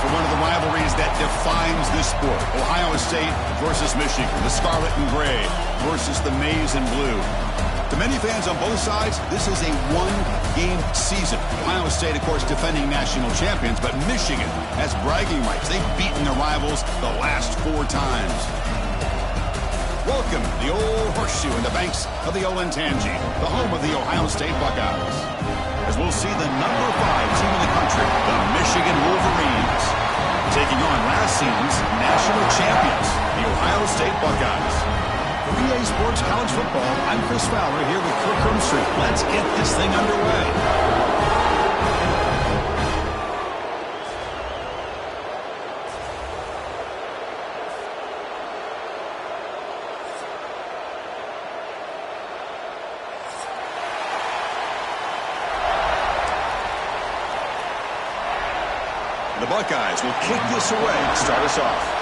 for one of the rivalries that defines this sport. Ohio State versus Michigan. The scarlet and gray versus the maize and blue. To many fans on both sides, this is a one-game season. Ohio State, of course, defending national champions, but Michigan has bragging rights. They've beaten their rivals the last 4 times. Welcome to the old horseshoe in the banks of the Olentangy, the home of the Ohio State Buckeyes. As we'll see the number 5 team in the country, the Michigan Wolverines, taking on last season's national champions, the Ohio State Buckeyes. For EA Sports College Football, I'm Chris Fowler here with Kirk Crumstreet. Let's get this thing underway. The Buckeyes will kick this away to start us off.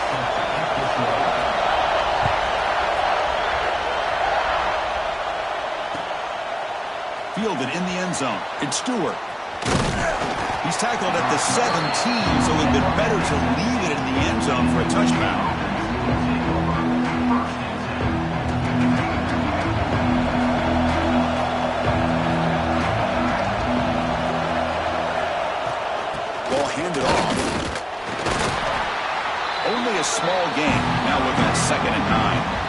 Fielded in the end zone. It's Stewart. He's tackled at the 17, so it would have been better to leave it in the end zone for a touchdown. Ball handed off. Only a small gain. Now looking at 2nd and 9.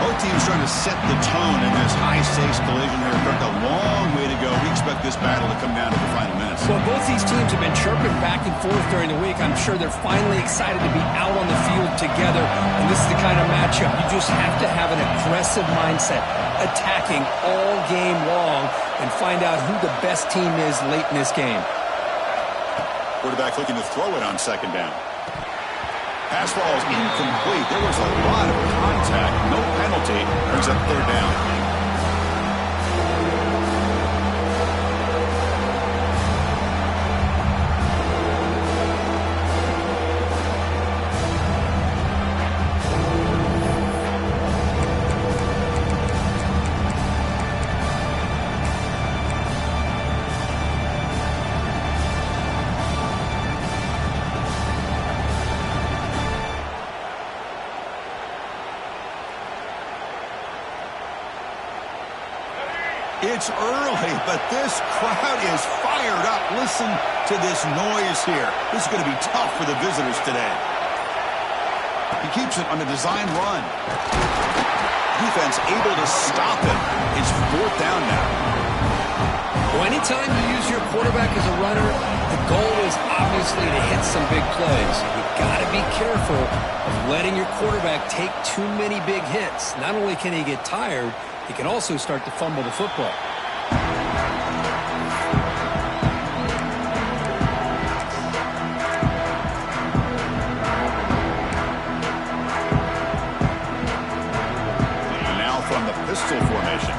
Both teams trying to set the tone in this high-stakes collision here. Kirk, a long way to go. We expect this battle to come down to the final minutes. Well, both these teams have been chirping back and forth during the week. I'm sure they're finally excited to be out on the field together. And this is the kind of matchup you just have to have an aggressive mindset, attacking all game long, and find out who the best team is late in this game. Quarterback looking to throw it on 2nd down. Pass ball is incomplete. There was a lot of contact. No penalty. Brings up 3rd down. It's early, but this crowd is fired up. Listen to this noise here. This is going to be tough for the visitors today. He keeps it on a design run. Defense able to stop him. It's 4th down now. Well, anytime you use your quarterback as a runner, the goal is obviously to hit some big plays. You've got to be careful of letting your quarterback take too many big hits. Not only can he get tired, he can also start to fumble the football. Now from the pistol formation.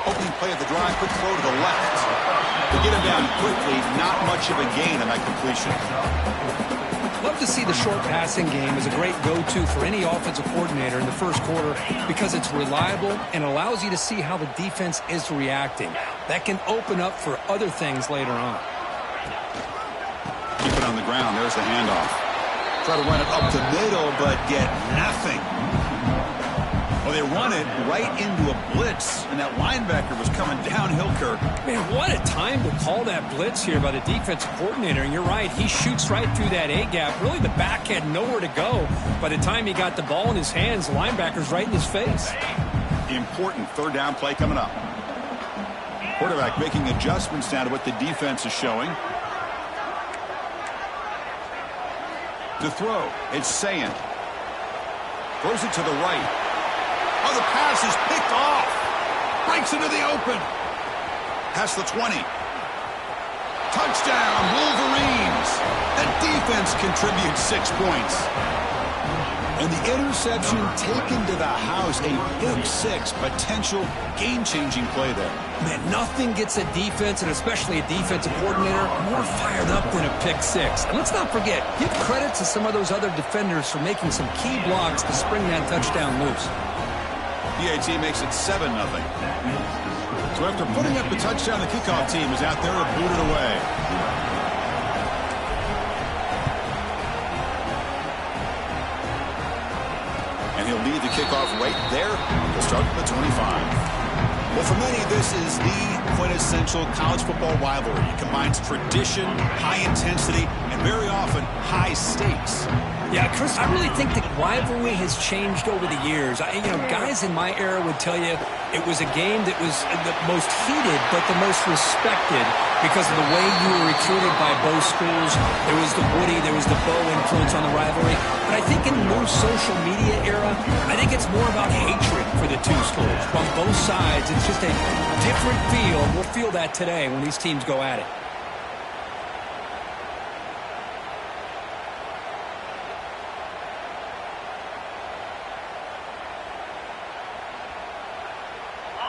Opening play of the drive, quick throw to the left. To get him down quickly, not much of a gain on that completion. Love to see the short passing game as a great go-to for any offensive coordinator in the first quarter because it's reliable and allows you to see how the defense is reacting. That can open up for other things later on. Keep it on the ground. There's the handoff. Try to run it up the middle, but get nothing. Well, they run it right into a blitz, and that linebacker was coming downhill, Kirk. Man, what a time to call that blitz here by the defensive coordinator. And you're right, he shoots right through that A-gap. Really, the back had nowhere to go. By the time he got the ball in his hands, the linebacker's right in his face. Important 3rd down play coming up. Quarterback making adjustments now to what the defense is showing. To throw, it's Sayin. Throws it to the right. Oh, the pass is picked off. Breaks into the open. Past the 20. Touchdown, Wolverines. The defense contributes 6 points. And the interception taken to the house, a big six, potential game-changing play there. Man, nothing gets a defense, and especially a defensive coordinator, more fired up than a pick six. And let's not forget, give credit to some of those other defenders for making some key blocks to spring that touchdown loose. PAT makes it 7-0. So after putting up the touchdown, the kickoff team is out there to boot it away. And he'll lead the kickoff right there. He'll start at the 25. Well, for many, this is the quintessential college football rivalry. It combines tradition, high intensity, and very often high stakes. Yeah, Chris, I really think the rivalry has changed over the years. Guys in my era would tell you it was a game that was the most heated but the most respected because of the way you were recruited by both schools. There was the Woody, there was the Bo influence on the rivalry. But I think in the new social media era, I think it's more about hatred for the two schools. From both sides, it's just a different feel. We'll feel that today when these teams go at it.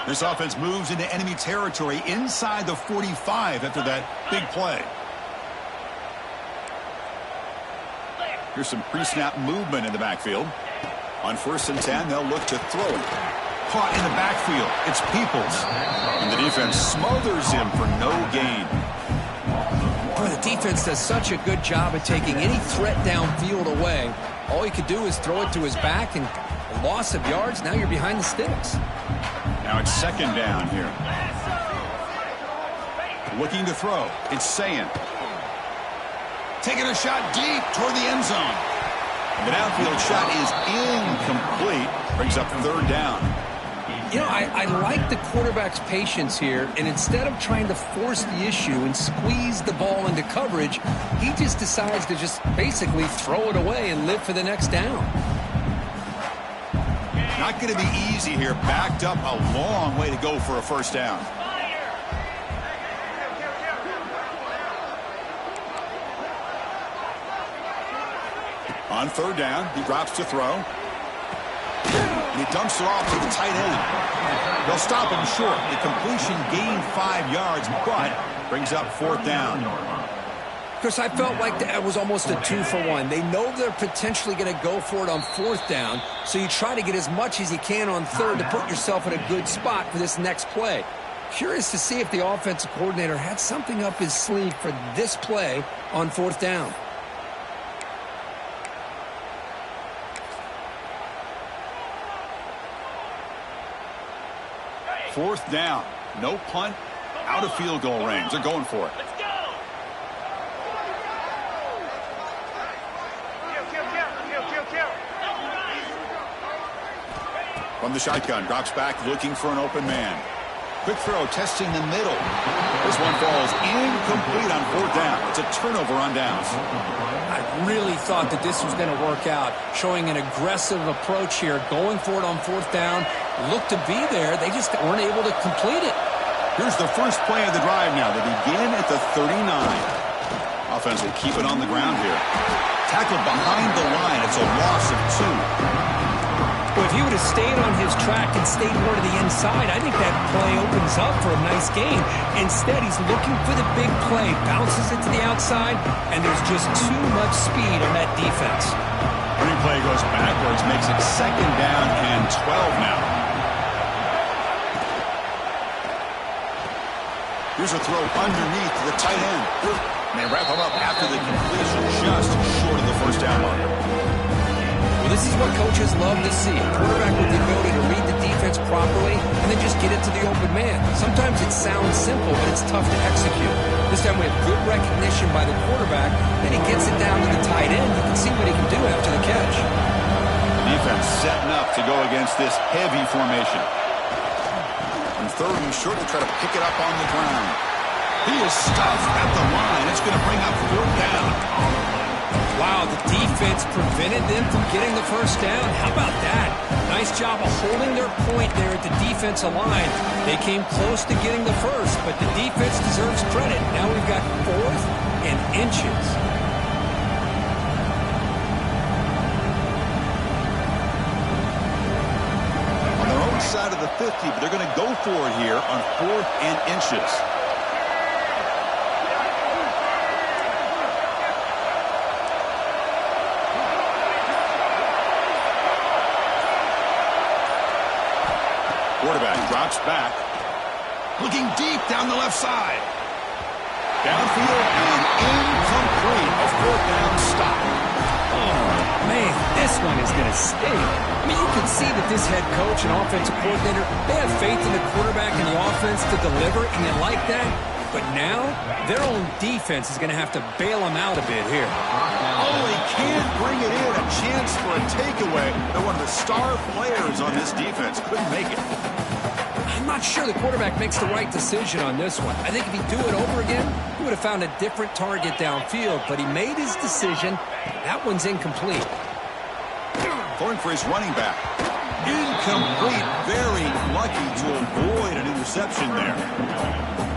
This offense moves into enemy territory inside the 45 after that big play. Here's some pre-snap movement in the backfield. On 1st and 10, they'll look to throw it. Caught in the backfield. It's Peoples. And the defense smothers him for no gain. Boy, the defense does such a good job at taking any threat downfield away. All he could do is throw it to his back, and a loss of yards, now you're behind the sticks. Now it's 2nd down here. Looking to throw. It's Sayin. Taking a shot deep toward the end zone. The downfield shot is incomplete. Brings up 3rd down. I like the quarterback's patience here, and instead of trying to force the issue and squeeze the ball into coverage, he just decides to just basically throw it away and live for the next down. Not going to be easy here. Backed up a long way to go for a 1st down. On 3rd down, he drops to throw. And he dumps it off to the tight end. They'll stop him short. The completion gained 5 yards, but brings up 4th down. Chris, I felt like that was almost a 2-for-1. They know they're potentially going to go for it on 4th down, so you try to get as much as you can on 3rd to put yourself in a good spot for this next play. Curious to see if the offensive coordinator had something up his sleeve for this play on 4th down. Fourth down. No punt. Out of field goal range. They're going for it. From the shotgun, drops back looking for an open man. Quick throw, testing the middle. This one falls incomplete on 4th down. It's a turnover on downs. I really thought that this was going to work out, showing an aggressive approach here, going for it on 4th down. Looked to be there. They just weren't able to complete it. Here's the first play of the drive now. They begin at the 39. Offense will keep it on the ground here. Tackled behind the line. It's a loss of 2. Well, if he would have stayed on his track and stayed more to the inside, I think that play opens up for a nice gain. Instead, he's looking for the big play, bounces it to the outside, and there's just too much speed on that defense. Replay goes backwards, makes it 2nd down and 12 now. Here's a throw underneath the tight end. And they wrap him up after the completion, just short of the 1st down mark. Well, this is what coaches love to see. A quarterback with the ability to read the defense properly and then just get it to the open man. Sometimes it sounds simple, but it's tough to execute. This time we have good recognition by the quarterback, then he gets it down to the tight end. You can see what he can do after the catch. Defense setting up to go against this heavy formation. On 3rd and short, to try to pick it up on the ground. He is stuffed at the line. It's going to bring up 4th down. Wow, the defense prevented them from getting the 1st down. How about that? Nice job of holding their point there at the defensive line. They came close to getting the 1st, but the defense deserves credit. Now we've got 4th and inches. inside of the 50, but they're going to go for it here on 4th and inches. Quarterback drops back. Looking deep down the left side. Downfield and incomplete. A 4th down stop. Oh, man, this one is going to sting. I mean, you can see that this head coach and offensive coordinator, they have faith in the quarterback and the offense to deliver, and you like that. But now, their own defense is going to have to bail them out a bit here. Oh, he can't bring it in. A chance for a takeaway. But one of the star players on this defense couldn't make it. I'm not sure the quarterback makes the right decision on this one. I think if he'd do it over again, he would have found a different target downfield. But he made his decision. That one's incomplete. Going for his running back. Incomplete. Very lucky to avoid an interception there.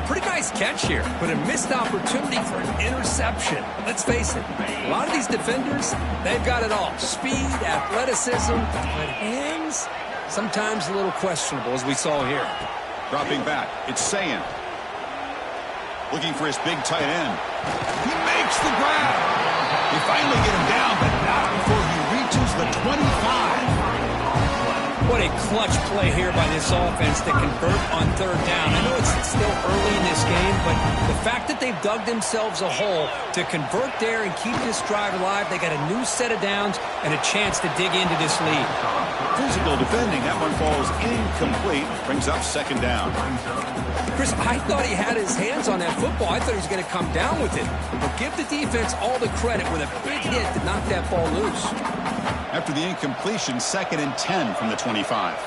Pretty nice catch here, but a missed opportunity for an interception. Let's face it, a lot of these defenders, they've got it all. Speed, athleticism, but hands, sometimes a little questionable, as we saw here. Dropping back, it's Sayan. Looking for his big tight end. He makes the grab. They finally get him down, but not before he reaches the 25. What a clutch play here by this offense to convert on 3rd down. I know it's still early in this game, but the fact that they've dug themselves a hole to convert there and keep this drive alive, they got a new set of downs and a chance to dig into this lead. Physical defending. That one falls incomplete. Brings up 2nd down. Chris, I thought he had his hands on that football. I thought he was going to come down with it. But give the defense all the credit with a big hit to knock that ball loose. After the incompletion, 2nd and 10 from the 25.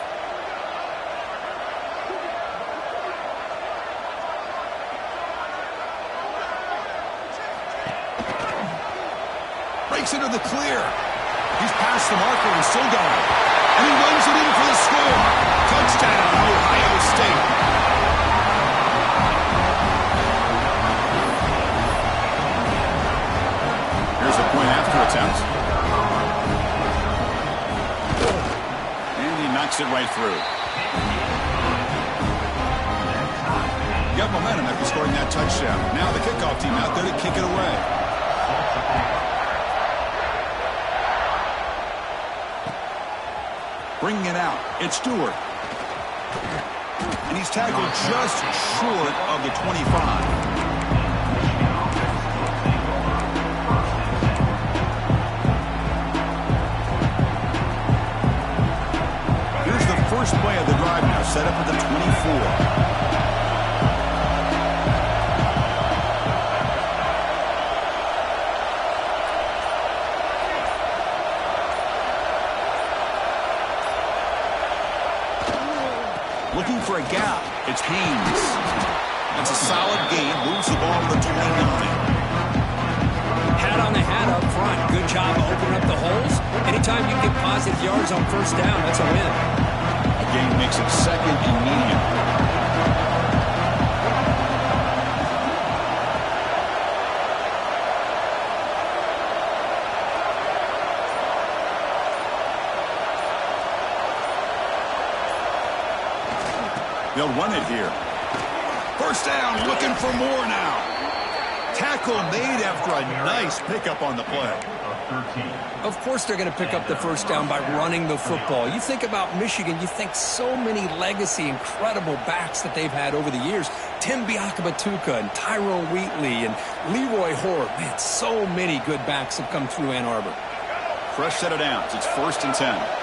Breaks into the clear. He's past the marker and still going. And he runs it in for the score. Touchdown, Ohio State. Here's a point after attempt. Knocks it right through. Got momentum after scoring that touchdown. Now the kickoff team out there to kick it away. Bringing it out. It's Stewart. And he's tackled just short of the 25. First play of the drive now, set up at the 24. Looking for a gap. It's Haynes. That's a solid gain. Moves the ball to the 29. Hat on the hat up front. Good job of opening up the holes. Anytime you get positive yards on 1st down, that's a win. Game makes it 2nd and medium. They'll run it here. 1st down, looking for more now. Tackle made after a nice pickup on the play. Of course they're going to pick up the 1st down by running the football. You think about Michigan, you think so many legacy, incredible backs that they've had over the years. Tim Biakabatuka and Tyrone Wheatley and Leroy Horde. Man, so many good backs have come through Ann Arbor. Fresh set of downs. It's 1st and 10.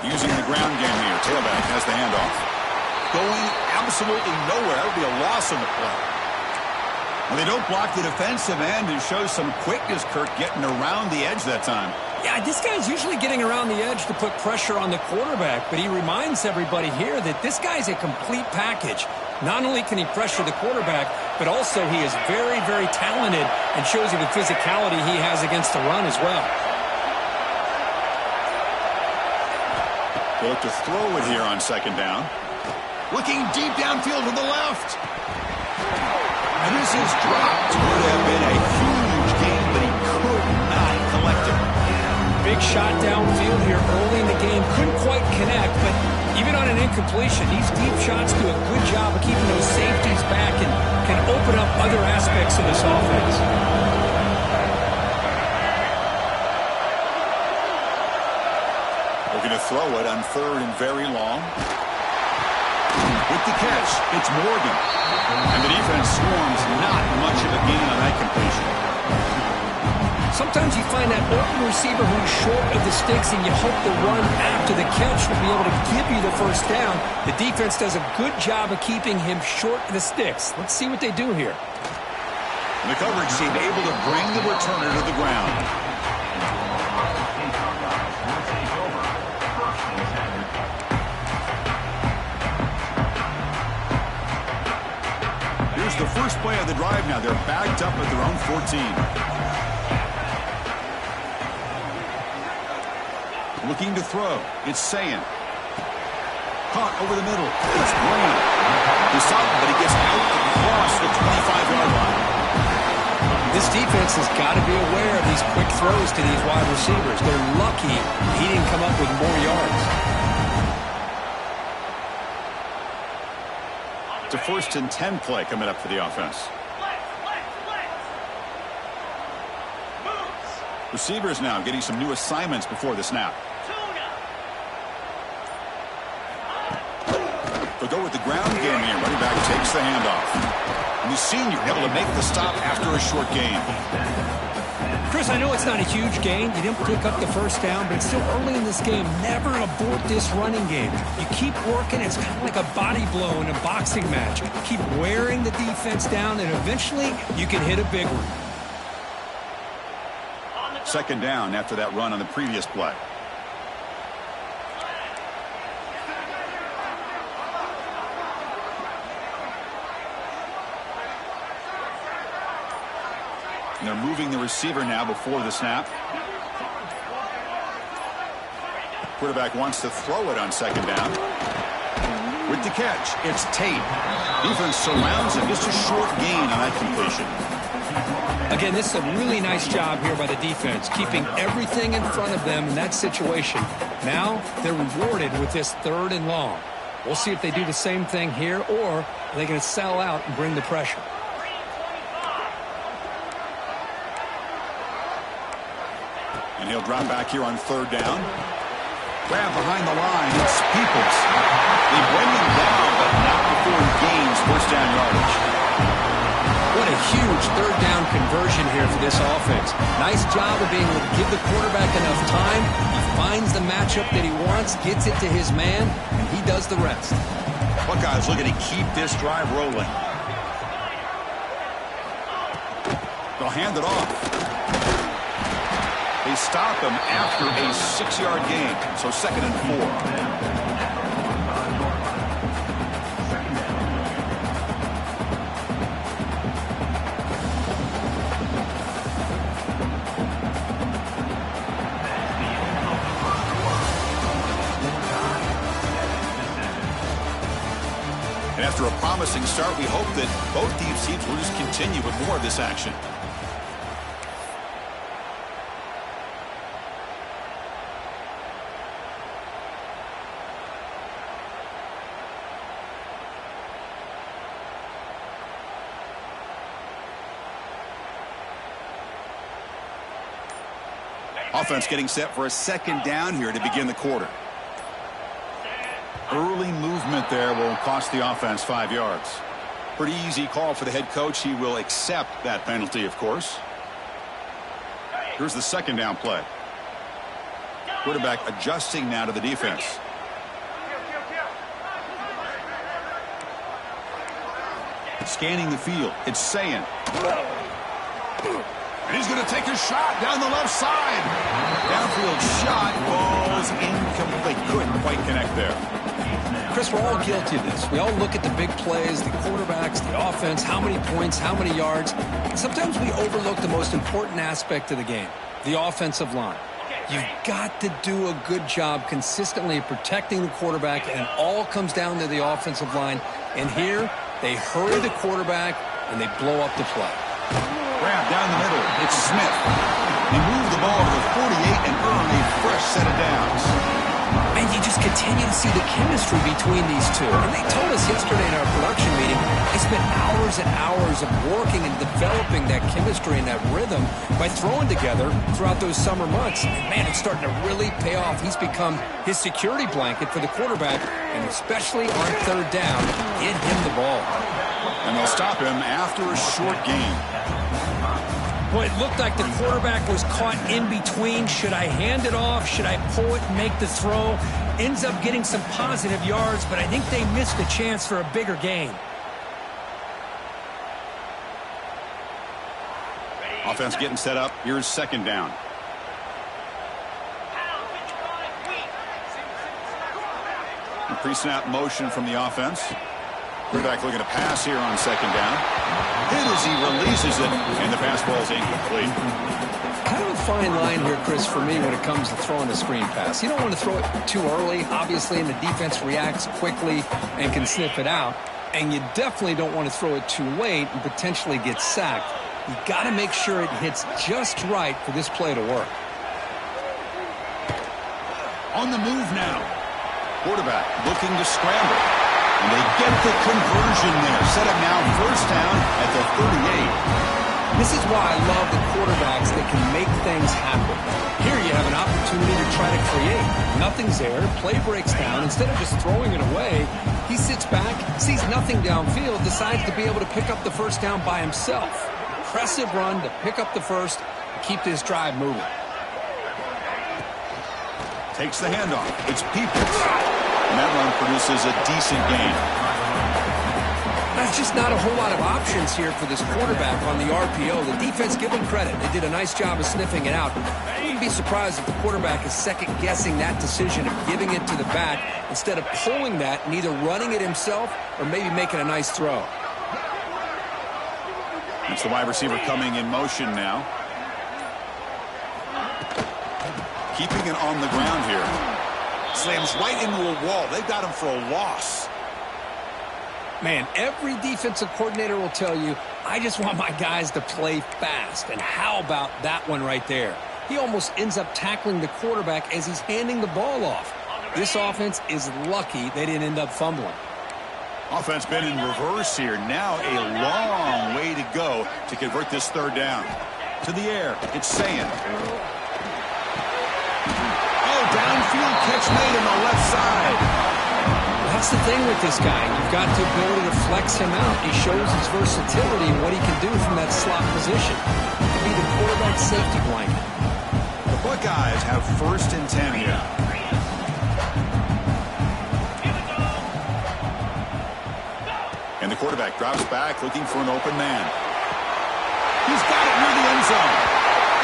Using the ground game here. Tailback has the handoff. Going absolutely nowhere. That would be a loss on the play. Well, they don't block the defensive end and show some quickness, Kirk, getting around the edge that time. Yeah, this guy's usually getting around the edge to put pressure on the quarterback, but he reminds everybody here that this guy's a complete package. Not only can he pressure the quarterback, but also he is very, very talented and shows you the physicality he has against the run as well. They look to throw it here on 2nd down. Looking deep downfield to the left. And this is dropped. Would have been a huge gain, but he could not collect it. Big shot downfield here early in the game. Couldn't quite connect, but even on an incompletion, these deep shots do a good job of keeping those safeties back and can open up other aspects of this offense. Looking to throw it on 3rd and very long. With the catch, it's Morgan. And the defense swarms, not much of a gain on that completion. Sometimes you find that open receiver who's short of the sticks, and you hope the run after the catch will be able to give you the first down. The defense does a good job of keeping him short of the sticks. Let's see what they do here. The coverage team able to bring the returner to the ground. Here's the first play of the drive now. They're backed up at their own 14. Looking to throw. It's Sayan. Caught over the middle. It's Green. He's up, but he gets out across the 25-yard line. This defense has got to be aware of these quick throws to these wide receivers. They're lucky he didn't come up with more yards. It's a 1st and 10 play coming up for the offense. Receivers now getting some new assignments before the snap. They'll go with the ground game here. Running back takes the handoff. And the senior able to make the stop after a short gain. Chris, I know it's not a huge gain. You didn't pick up the first down, but it's still early in this game. Never abort this running game. You keep working. It's kind of like a body blow in a boxing match. Keep wearing the defense down, and eventually you can hit a big one. 2nd down after that run on the previous play. And they're moving the receiver now before the snap. Quarterback wants to throw it on 2nd down. With the catch, it's Tate. Defense surrounds him. Just a short gain on that completion. Again, this is a really nice job here by the defense, keeping everything in front of them in that situation. Now they're rewarded with this 3rd and long. We'll see if they do the same thing here, or are they going to sell out and bring the pressure. And he'll drop back here on 3rd down. Grab behind the line. It's Peoples. They bring him down, but not before he gains 1st down yardage. What a huge 3rd down conversion here for this offense. Nice job of being able to give the quarterback enough time. He finds the matchup that he wants, gets it to his man, and he does the rest. Buckeyes looking to keep this drive rolling. They'll hand it off. They stop him after a 6-yard gain, so 2nd and 4. And after a promising start, we hope that both these teams will just continue with more of this action. Offense getting set for a 2nd down here to begin the quarter. Early movement there will cost the offense 5 yards. Pretty easy call for the head coach. He will accept that penalty, of course. Here's the 2nd down play. Quarterback adjusting now to the defense. Scanning the field. It's Sayan. And he's going to take a shot down the left side. Downfield shot was incomplete. Couldn't quite connect there. Chris, we're all guilty of this. We all look at the big plays, the quarterbacks, the offense, how many points, how many yards. And sometimes we overlook the most important aspect of the game, the offensive line. You've got to do a good job consistently of protecting the quarterback, and it all comes down to the offensive line. And here, they hurry the quarterback, and they blow up the play. Grab down the middle. It's Smith. He moved the ball to the 48 and earned a fresh set of downs. And you just continue to see the chemistry between these two. And they told us yesterday in our production meeting, they spent hours and hours of working and developing that chemistry and that rhythm by throwing together throughout those summer months. And man, it's starting to really pay off. He's become his security blanket for the quarterback, and especially on third down, get him the ball. And they'll stop him after a short gain. Boy, it looked like the quarterback was caught in between. Should I hand it off? Should I pull it and make the throw? Ends up getting some positive yards, but I think they missed a chance for a bigger gain. Offense getting set up. Here's second down. Pre-snap motion from the offense. Quarterback looking to pass here on second down. Hit as he releases it, and the pass ball is incomplete. Kind of a fine line here, Chris, for me when it comes to throwing a screen pass. You don't want to throw it too early, obviously, and the defense reacts quickly and can sniff it out. And you definitely don't want to throw it too late and potentially get sacked. You got to make sure it hits just right for this play to work. On the move now. Quarterback looking to scramble. And they get the conversion there. Set up now first down at the 38. This is why I love the quarterbacks that can make things happen. Here you have an opportunity to try to create. Nothing's there. Play breaks down. Instead of just throwing it away, he sits back, sees nothing downfield, decides to be able to pick up the first down by himself. Impressive run to pick up the first, keep this drive moving. Takes the handoff. It's Peoples. And that run produces a decent gain. There's just not a whole lot of options here for this quarterback on the RPO. The defense, give them credit. They did a nice job of sniffing it out. I wouldn't be surprised if the quarterback is second-guessing that decision of giving it to the back instead of pulling that and either running it himself or maybe making a nice throw. It's the wide receiver coming in motion now. Keeping it on the ground here. Slams right into a wall. They've got him for a loss. Man, every defensive coordinator will tell you, I just want my guys to play fast. And how about that one right there? He almost ends up tackling the quarterback as he's handing the ball off. This offense is lucky they didn't end up fumbling. Offense been in reverse here. Now a long way to go to convert this third down. To the air. It's Sand. Downfield catch made on the left side. That's the thing with this guy. You've got the ability to flex him out. He shows his versatility and what he can do from that slot position. He can be the quarterback safety blanket. The Buckeyes have first and 10 here. And the quarterback drops back looking for an open man. He's got it near the end zone.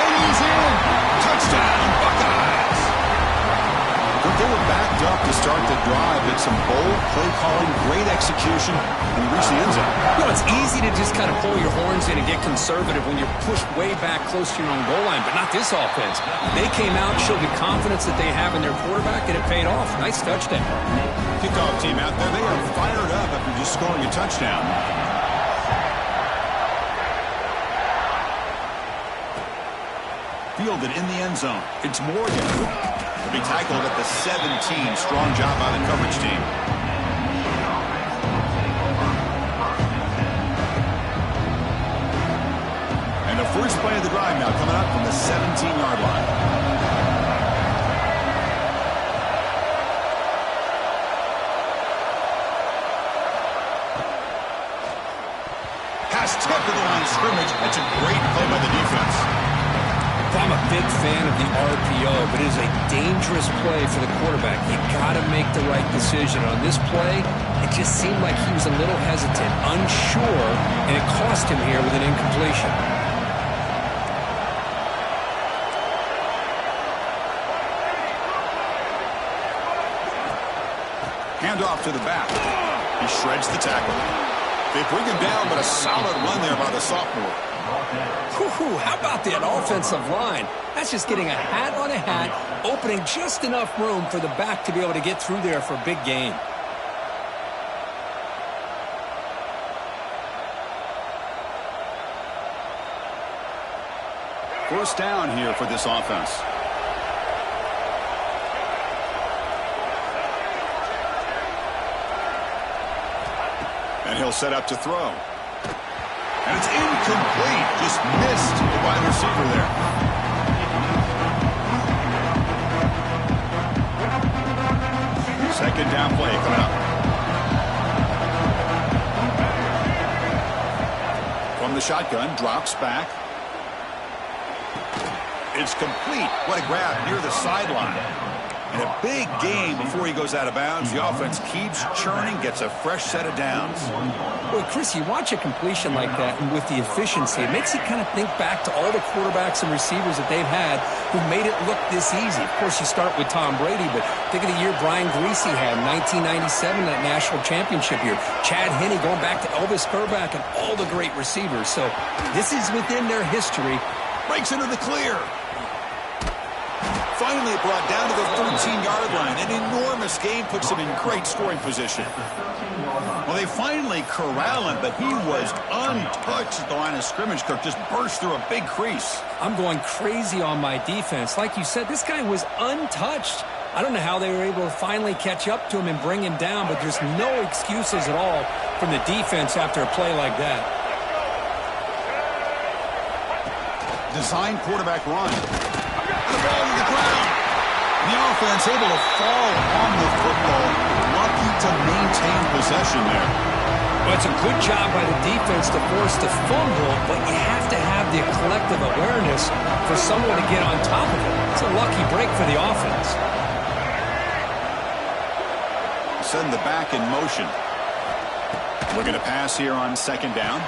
And he's in. Touchdown, Buckeyes. They were backed up to start the drive. It's some bold play calling, great execution, and he reached the end zone. You know, it's easy to just kind of pull your horns in and get conservative when you're pushed way back close to your own goal line, but not this offense. They came out, showed the confidence that they have in their quarterback, and it paid off. Nice touchdown. Kickoff team out there, they are fired up after just scoring a touchdown. Fielded in the end zone. It's Morgan. Be tackled at the 17. Strong job by the coverage team. And the first play of the drive now coming up from the 17-yard line. Pass tipped to the line of scrimmage. That's a great play by the defense. I'm a big fan of the RPO, but it is a dangerous play for the quarterback. You got to make the right decision. On this play, it just seemed like he was a little hesitant, unsure, and it cost him here with an incompletion. Hand off to the back. He shreds the tackle. They bring him down, but a solid run there by the sophomore. Whew, how about that offensive line? That's just getting a hat on a hat, opening just enough room for the back to be able to get through there for a big gain. First down here for this offense. And he'll set up to throw. And it's incomplete. Just missed the wide receiver there. Second down play coming up. From the shotgun, drops back. It's complete. What a grab near the sideline. And a big gain before he goes out of bounds. The offense keeps churning, gets a fresh set of downs. Well, Chris, you watch a completion like that, and with the efficiency, it makes you kind of think back to all the quarterbacks and receivers that they've had who made it look this easy. Of course, you start with Tom Brady, but think of the year Brian Griese had in 1997, that national championship year. Chad Henne going back to Elvis Grbac and all the great receivers. So this is within their history. Breaks into the clear. Finally brought down to the 13-yard line. An enormous gain puts him in great scoring position. Well, they finally corral him, but he was untouched at the line of scrimmage. Cook just burst through a big crease. I'm going crazy on my defense. Like you said, this guy was untouched. I don't know how they were able to finally catch up to him and bring him down, but there's no excuses at all from the defense after a play like that. Design quarterback run. The ball to the ground. The offense able to fall on the football. Lucky to maintain possession there. Well, it's a good job by the defense to force the fumble, but you have to have the collective awareness for someone to get on top of it. It's a lucky break for the offense. Send the back in motion. Looking to pass here on second down.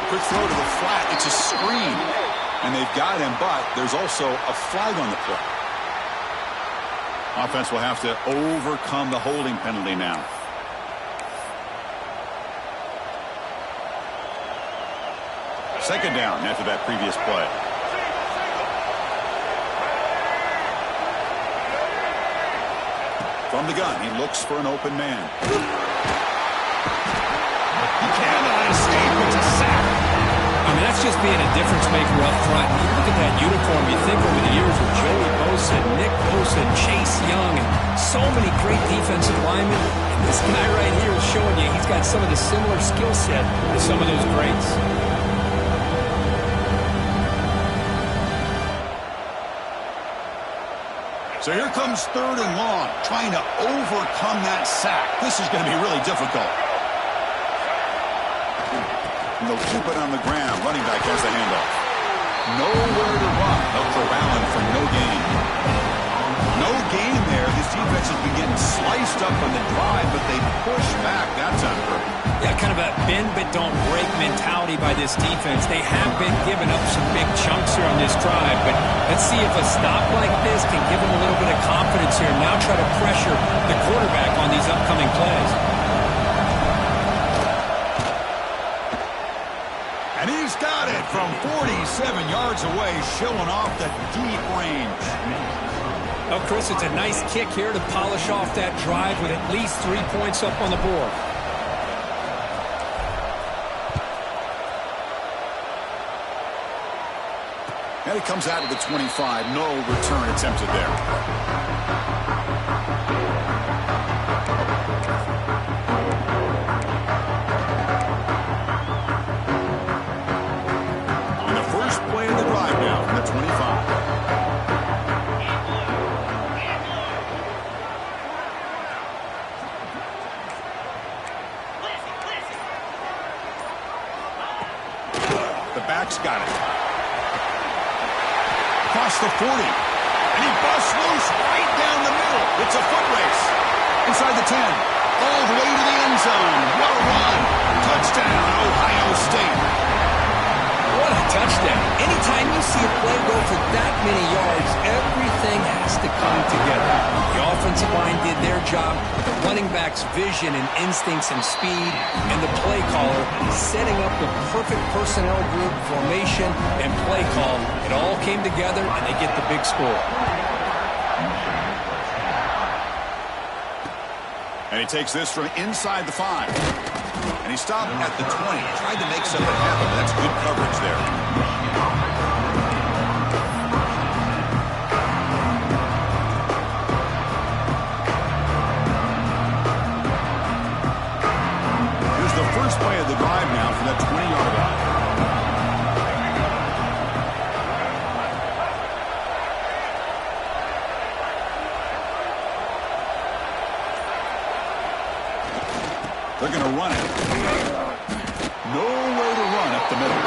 Quick throw to the flat. It's a screen. And they've got him, but there's also a flag on the play. Offense will have to overcome the holding penalty now. Second down after that previous play. From the gun, he looks for an open man. He cannot escape. It's a sack. I mean, that's just being a difference maker up front. You look at that uniform, you think over the years with Joey Bosa, Nick Bosa, Chase Young, and so many great defensive linemen. And this guy right here is showing you he's got some of the similar skill set to some of those greats. So here comes third and long, trying to overcome that sack. This is going to be really difficult. And they'll keep it on the ground. Running back has the handoff. Nowhere to run. They'll corral him for no gain. No gain there. This defense has been getting sliced up on the drive, but they push back. That's on purpose. Yeah, kind of a bend but don't break mentality by this defense. They have been giving up some big chunks here on this drive, but let's see if a stop like this can give them a little bit of confidence here. Now try to pressure the quarterback on these upcoming plays. And he's got it from 47 yards away, showing off the deep range. Oh, Chris, it's a nice kick here to polish off that drive with at least 3 points up on the board. And it comes out of the 25. No return attempted there. Back's got it. Across the 40. And he busts loose right down the middle. It's a foot race. Inside the 10. All the way to the end zone. What a run. Touchdown, Ohio State. What a touchdown. Anytime you see a play go for that many yards, everything everything has to come together. The offensive line did their job, the running back's vision and instincts and speed, and the play caller setting up the perfect personnel group, formation, and play call. It all came together, and they get the big score. And he takes this from inside the 5. And he stopped at the 20. Tried to make something happen, but that's good coverage there. Here's the first play of the drive now from that 20-yard line. They're going to run it. No way to run up the middle.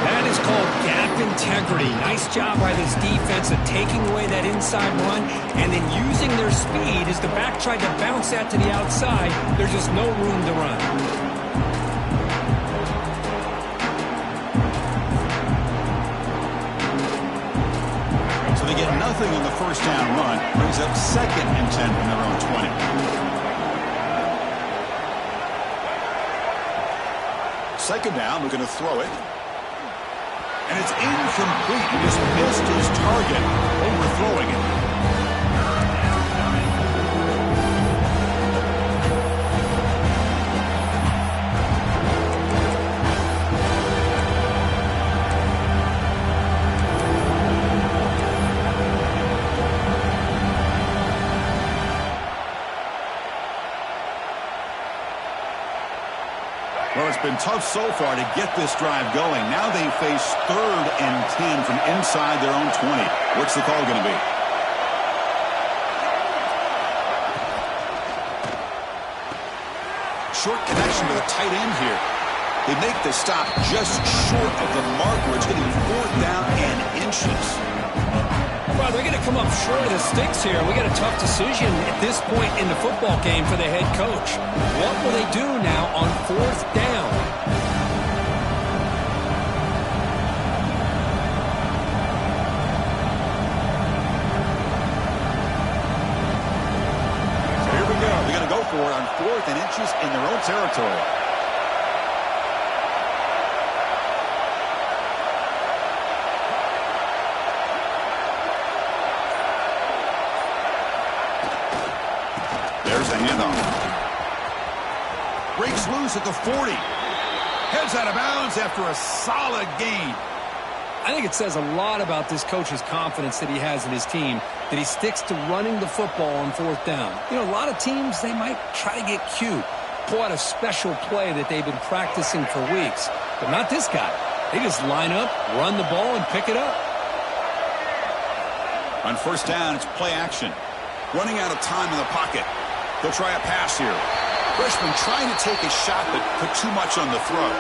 That is called gap integrity. Nice job by this defense of taking away that inside run and then using their speed as the back tried to bounce that to the outside. There's just no room to run. So they get nothing on the first down run. Brings up 2nd and 10 from their own 20. Second down, we're going to throw it. And it's incomplete. He just missed his target, overthrowing it. Well, it's been tough so far to get this drive going. Now they face 3rd and 10 from inside their own 20. What's the call going to be? Short connection to the tight end here. They make the stop just short of the mark where it's getting 4th down and inches. Well, they're going to come up short of the sticks here. We got a tough decision at this point in the football game for the head coach. What will they do now on 4th down? So here we go. They're going to go for it on 4th and inches in their own territory. There's a handoff. Breaks loose at the 40. Heads out of bounds after a solid gain. I think it says a lot about this coach's confidence that he has in his team, that he sticks to running the football on 4th down. You know, a lot of teams, they might try to get cute, pull out a special play that they've been practicing for weeks. But not this guy. They just line up, run the ball, and pick it up. On 1st down, it's play action. Running out of time in the pocket. They'll try a pass here. Freshman trying to take a shot, but put too much on the throw.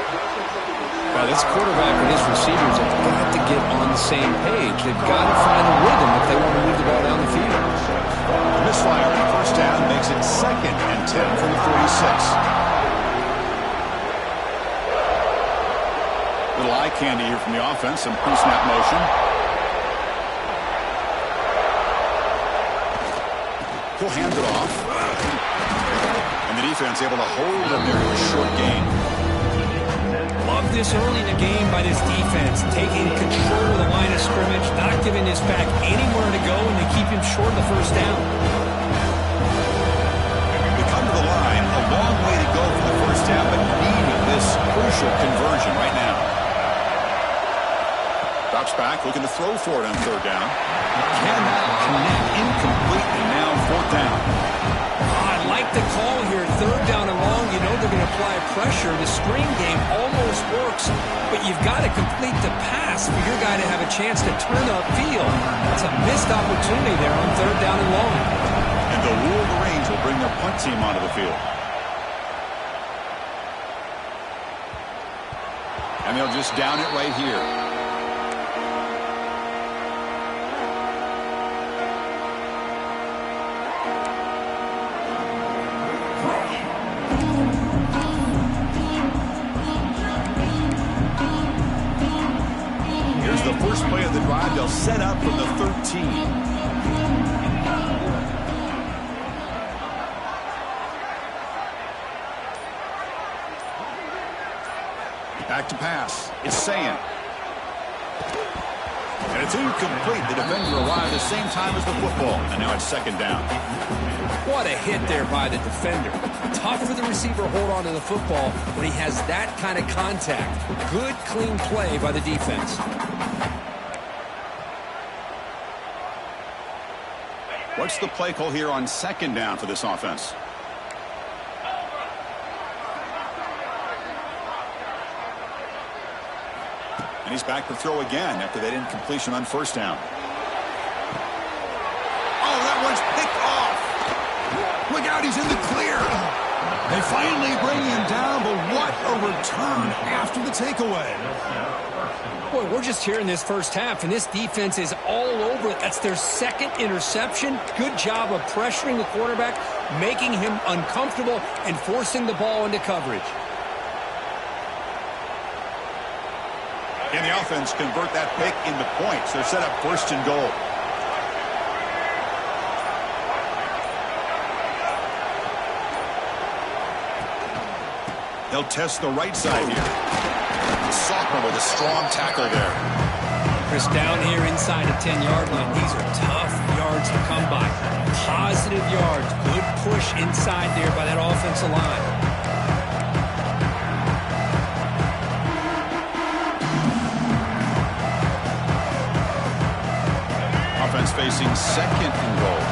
Well, this quarterback and his receivers have got to get on the same page. They've got to find a rhythm if they want to move the ball down the field. Misfire on 1st down makes it 2nd and 10 from the 46. Little eye candy here from the offense. Some pre-snap motion. He'll hand it off. And the defense able to hold him there to a short gain. Love this early in the game by this defense, taking control of the line of scrimmage, not giving this back anywhere to go, and they keep him short of the 1st down. They come to the line, a long way to go for the 1st down, but needing this crucial conversion right now. Drops back, looking to throw for it on 3rd down. Cannot connect, incomplete, and now 4th down. I like the call here. 3rd down and long, you know they're going to apply pressure. The screen game almost works, but you've got to complete the pass for your guy to have a chance to turn upfield. That's a missed opportunity there on 3rd down and long. And the Wolverines will bring their punt team onto the field. And they'll just down it right here. the first play of the drive. They'll set up from the 13. Back to pass. It's Sayan. And it's incomplete. The defender arrived at the same time as the football. And now it's second down. What a hit there by the defender. Tough for the receiver to hold on to the football when he has that kind of contact. Good, clean play by the defense. What's the play call here on second down for this offense? And he's back to throw again after that incompletion on first down. Oh, that one's picked off. Look out, he's in the clear. They finally bring him down, but what a return after the takeaway. Boy, we're just here in this first half, and this defense is all over it. That's their second interception. Good job of pressuring the quarterback, making him uncomfortable, and forcing the ball into coverage. And the offense convert that pick into points. They're set up first and goal. They'll test the right side here. Sophomore with a strong tackle there. Chris, down here inside the 10-yard line, these are tough yards to come by. Positive yards. Good push inside there by that offensive line. Facing second and goal.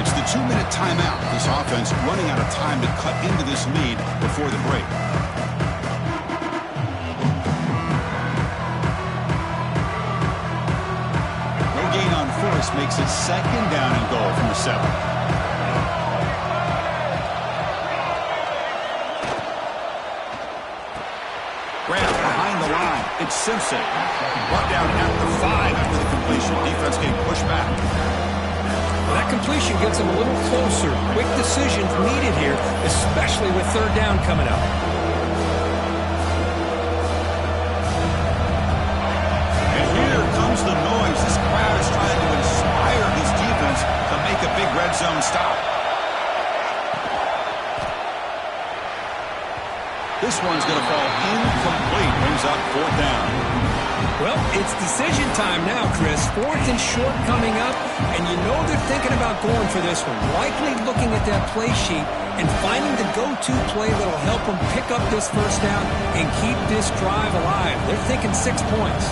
It's the 2-minute timeout. This offense running out of time to cut into this lead before the break. No gain on first makes it second down and goal from the 7. Grab behind the line. It's Simpson. Brought down at the 5 after the completion. Defense getting pushed back. Well, that completion gets them a little closer. Quick decisions needed here, especially with third down coming up. And here comes the noise. This crowd is trying to inspire this defense to make a big red zone stop. This one's going to fall incomplete. Brings up fourth down. Well, it's decision time now, Chris. Fourth and short coming up, and you know they're thinking about going for this one. Likely looking at that play sheet and finding the go-to play that'll help them pick up this first down and keep this drive alive. They're thinking 6 points.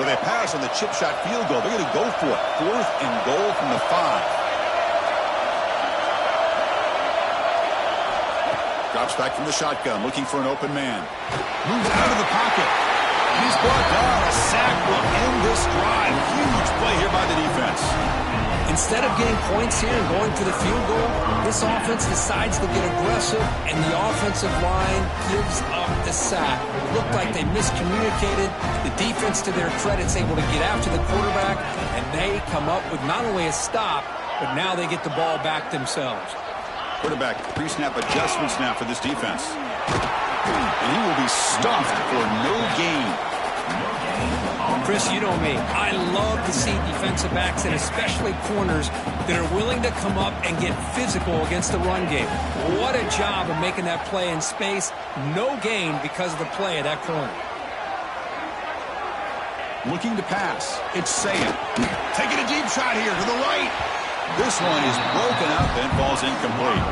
So they pass on the chip shot field goal. They're going to go for it. Fourth and goal from the 5. Drops back from the shotgun, looking for an open man. Moves out of the pocket. He's brought down. A sack will end this drive. Huge play here by the defense. Instead of getting points here and going for the field goal, this offense decides to get aggressive, and the offensive line gives up the sack. It looked like they miscommunicated. The defense, to their credit, is able to get after the quarterback, and they come up with not only a stop, but now they get the ball back themselves. Quarterback pre-snap adjustments now for this defense. And he will be stuffed for no gain. Chris, you know me. I love to see defensive backs and especially corners that are willing to come up and get physical against the run game. What a job of making that play in space. No gain because of the play of that corner. Looking to pass. It's Sayan. Taking a deep shot here to the right. This one is broken up and falls incomplete.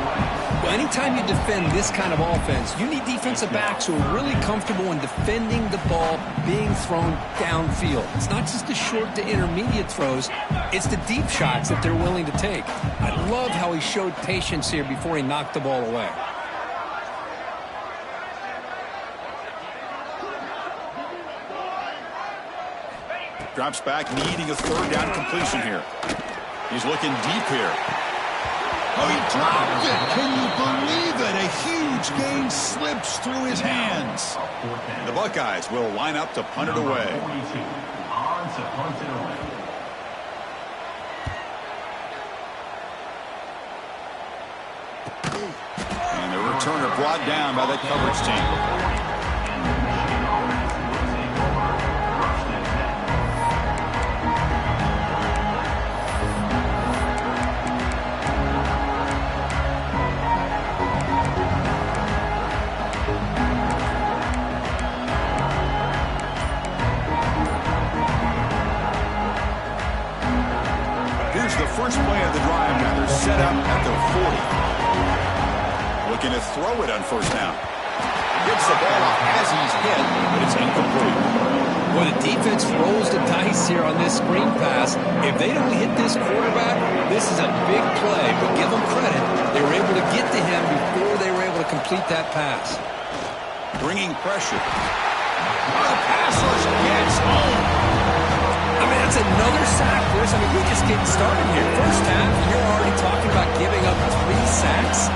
Well, anytime you defend this kind of offense, you need defensive backs who are really comfortable in defending the ball being thrown downfield. It's not just the short to intermediate throws. It's the deep shots that they're willing to take. I love how he showed patience here before he knocked the ball away. Drops back, needing a third down completion here. He's looking deep here. Oh, he dropped it. Can you believe it? A huge gain slips through his hands. The Buckeyes will line up to punt it away. returner brought down by that coverage team. First play of the drive now. They're set up at the 40. Looking to throw it on first down. Gets the ball off as he's hit, but it's incomplete. Well, the defense rolls the dice here on this screen pass. If they don't hit this quarterback, this is a big play. But give them credit. They were able to get to him before they were able to complete that pass. Bringing pressure. The pass rush gets home. I mean, that's another sack, Chris. I mean, we're just getting started here. First half, you're already talking about giving up 3 sacks.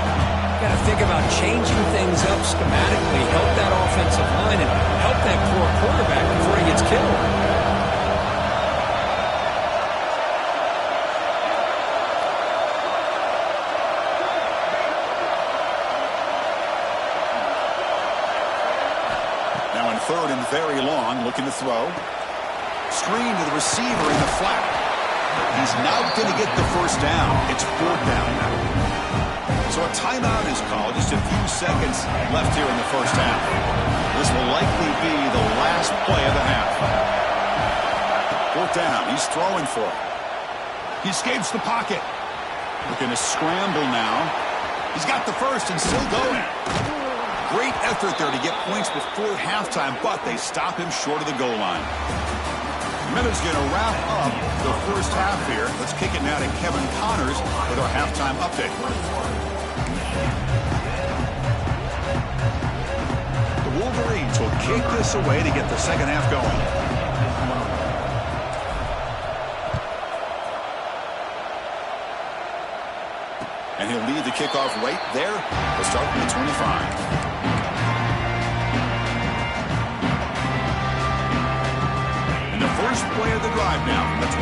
Got to think about changing things up schematically, help that offensive line, and help that poor quarterback before he gets killed. Now in third and very long, looking to throw. Screen to the receiver in the flat. He's not going to get the first down. It's fourth down now. So a timeout is called. Just a few seconds left here in the first half. This will likely be the last play of the half. Fourth down. He's throwing for it. He escapes the pocket. Looking to scramble now. He's got the first and still going. Great effort there to get points before halftime, but they stop him short of the goal line. Minute's going to wrap up the first half here. Let's kick it now to Kevin Connors with our halftime update. The Wolverines will kick this away to get the second half going. And he'll lead the kickoff right there. We'll start from the 25. First play of the drive now from the 25.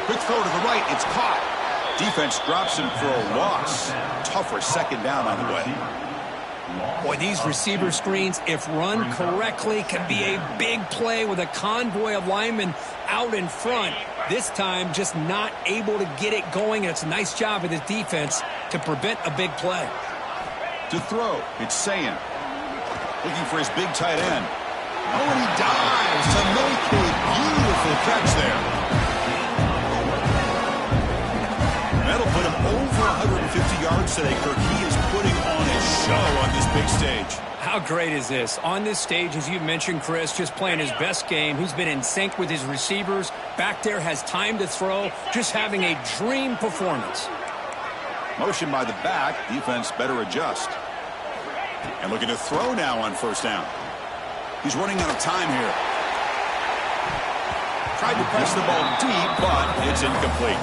Quick throw to the right. It's caught. Defense drops him for a loss. Tougher second down on the way. Boy, these receiver screens, if run correctly, can be a big play with a convoy of linemen out in front. This time, just not able to get it going. And it's a nice job of the defense to prevent a big play. To throw, it's Sayan. Looking for his big tight end. Oh, and he dives to make a beautiful catch there. That'll put him over 150 yards today, Kirk. He is putting on a show on this big stage. How great is this? On this stage, as you mentioned, Chris, just playing his best game. He's been in sync with his receivers. Back there, has time to throw. Just having a dream performance. Motion by the back. Defense better adjust. And looking to throw now on first down. He's running out of time here. Tried to press the ball deep, but it's incomplete.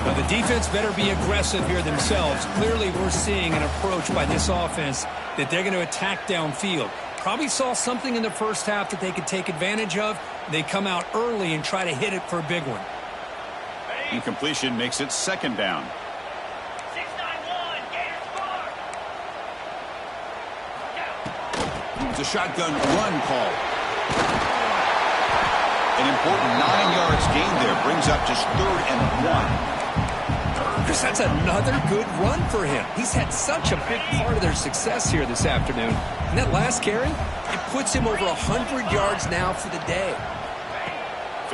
Now the defense better be aggressive here themselves. Clearly we're seeing an approach by this offense that they're going to attack downfield. Probably saw something in the first half that they could take advantage of. They come out early and try to hit it for a big one. Incompletion makes it second down. It's a shotgun run call. An important 9 yards gain there brings up just 3rd and 1. Chris, that's another good run for him. He's had such a big part of their success here this afternoon. And that last carry, it puts him over 100 yards now for the day.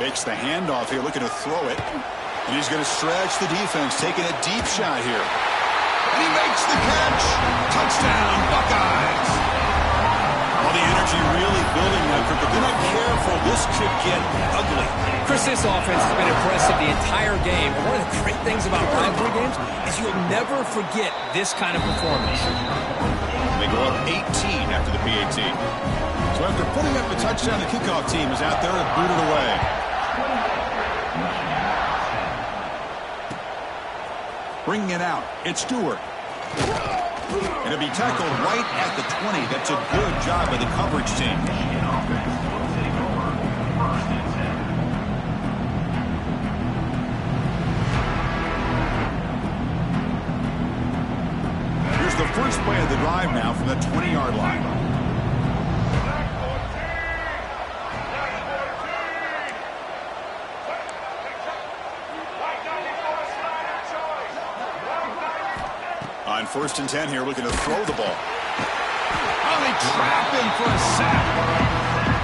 Fakes the handoff here, looking to throw it. And he's going to stretch the defense, taking a deep shot here. And he makes the catch. Touchdown, Buckeyes. Well, the energy really building now, but they're not careful. This could get ugly. Chris, this offense has been impressive the entire game. And one of the great things about rivalry games is you'll never forget this kind of performance. They go up 18 after the PAT. So after putting up a touchdown, the kickoff team is out there and booted away. Bringing it out, it's Stewart. And it'll be tackled right at the 20. That's a good job by the coverage team. from the 20-yard line. On 1st and 10 here, looking to throw the ball. Oh, they trap him for a sack.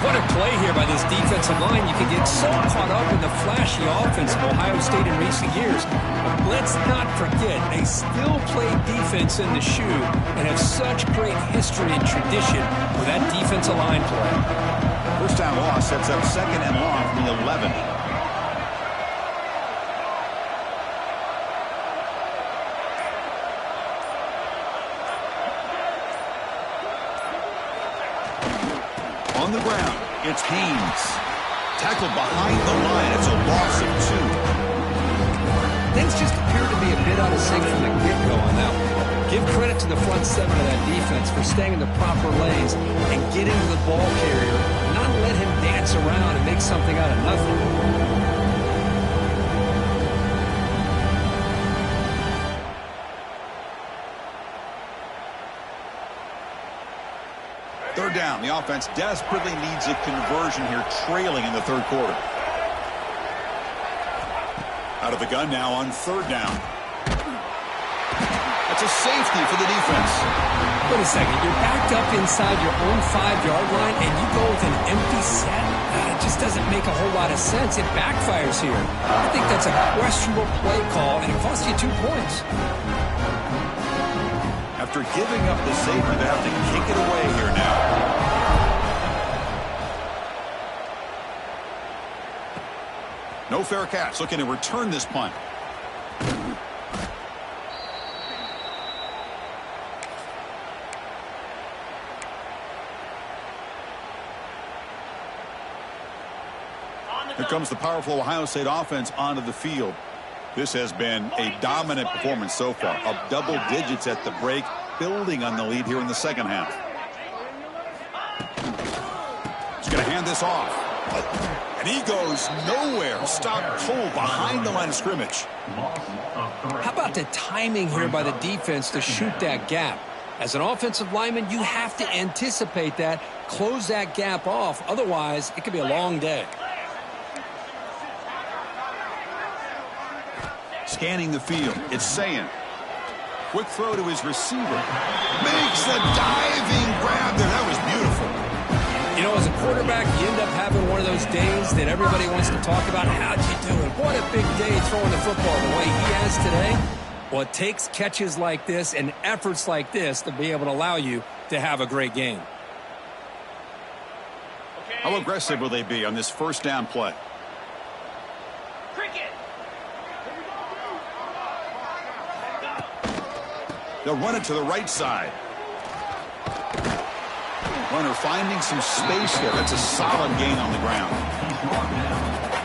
What a play here by this defensive line. You can get so caught up in the flashy offense of Ohio State in recent years. But let's not forget, they still play defense in the shoe and have such great history and tradition with that defensive line play. First down loss sets up 2nd and long from the 11. On the ground, it's Haynes. Tackled behind the line. It's a loss of 2. Things just appear to be a bit out of sync from the get-go on that one. Give credit to the front 7 of that defense for staying in the proper lanes and getting to the ball carrier, not let him dance around and make something out of nothing. 3rd down. The offense desperately needs a conversion here, trailing in the 3rd quarter. Out of the gun now on 3rd down. That's a safety for the defense. Wait a second. You're backed up inside your own 5-yard line, and you go with an empty set? It just doesn't make a whole lot of sense. It backfires here. I think that's a questionable play call, and it costs you 2 points. After giving up the safety, they have to kick it away here now. No fair catch. Looking to return this punt. Here comes the powerful Ohio State offense onto the field. This has been a dominant performance so far, up double digits at the break, building on the lead here in the 2nd half. He's going to hand this off. And he goes nowhere. Stopped cold behind the line of scrimmage. How about the timing here by the defense to shoot that gap? As an offensive lineman, you have to anticipate that, close that gap off. Otherwise, it could be a long day. Scanning the field, it's Sayin. Quick throw to his receiver. Makes a diving grab there. That was beautiful. You know, as a quarterback, you end up having one of those days that everybody wants to talk about. How'd you do it? What a big day throwing the football the way he has today. Well, it takes catches like this and efforts like this to be able to allow you to have a great game. How aggressive will they be on this 1st down play? They'll run it to the right side. Runner finding some space there. That's a solid gain on the ground.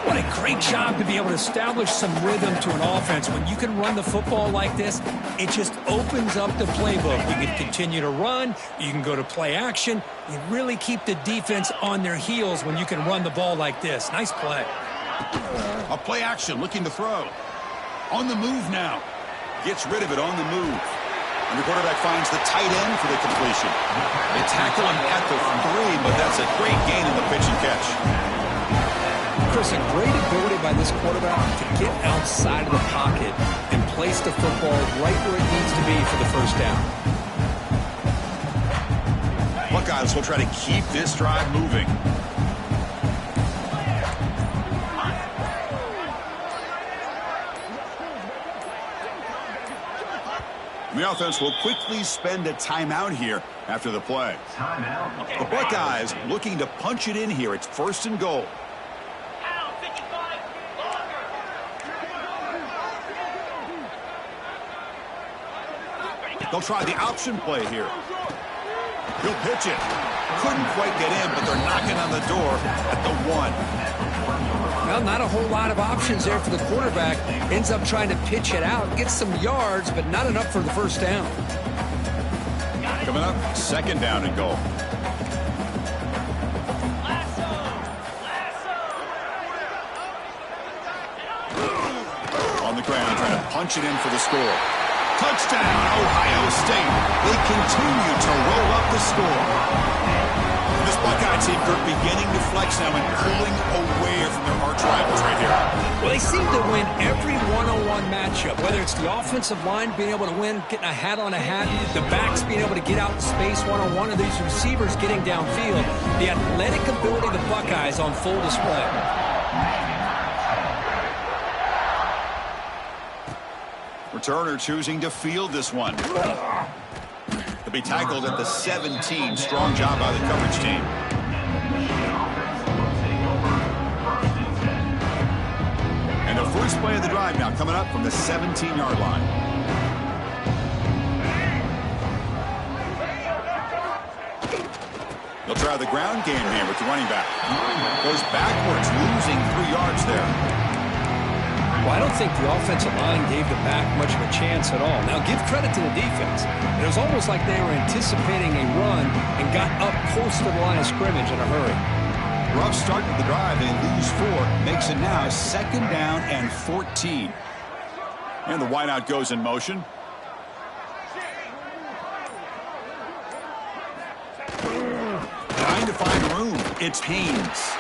What a great job to be able to establish some rhythm to an offense. When you can run the football like this, it just opens up the playbook. You can continue to run. You can go to play action. You really keep the defense on their heels when you can run the ball like this. Nice play. A play action looking to throw. On the move now. Gets rid of it on the move. And the quarterback finds the tight end for the completion. They tackle him at the 3, but that's a great gain in the pitch and catch. Chris, a great ability by this quarterback to get outside of the pocket and place the football right where it needs to be for the 1st down. Buckeyes will try to keep this drive moving. The offense will quickly spend a timeout here after the play. The Buckeyes looking to punch it in here. It's 1st and goal. They'll try the option play here. He'll pitch it. Couldn't quite get in, but they're knocking on the door at the 1. Well, not a whole lot of options there for the quarterback. Ends up trying to pitch it out, gets some yards, but not enough for the 1st down. Coming up, 2nd down and goal. On the ground, trying to punch it in for the score. Touchdown, Ohio State. They continue to roll up the score. This Buckeye team, Kirk, beginning to flex now and pulling away from their arch rivals right here. Well, they seem to win every one-on-one matchup, whether it's the offensive line being able to win, getting a hat on a hat, the backs being able to get out in space one-on-one, and these receivers getting downfield. The athletic ability of the Buckeyes on full display. Returner choosing to field this one. To be tackled at the 17. Strong job by the coverage team. And the first play of the drive now coming up from the 17-yard line. They'll try the ground game here with the running back. Goes backwards, losing 3 yards there. Well, I don't think the offensive line gave the back much of a chance at all. Now, give credit to the defense. It was almost like they were anticipating a run and got up close to the line of scrimmage in a hurry. Rough start to the drive. They lose 4. Makes it now 2nd down and 14. And the wideout goes in motion. Trying to find room. It's Haynes.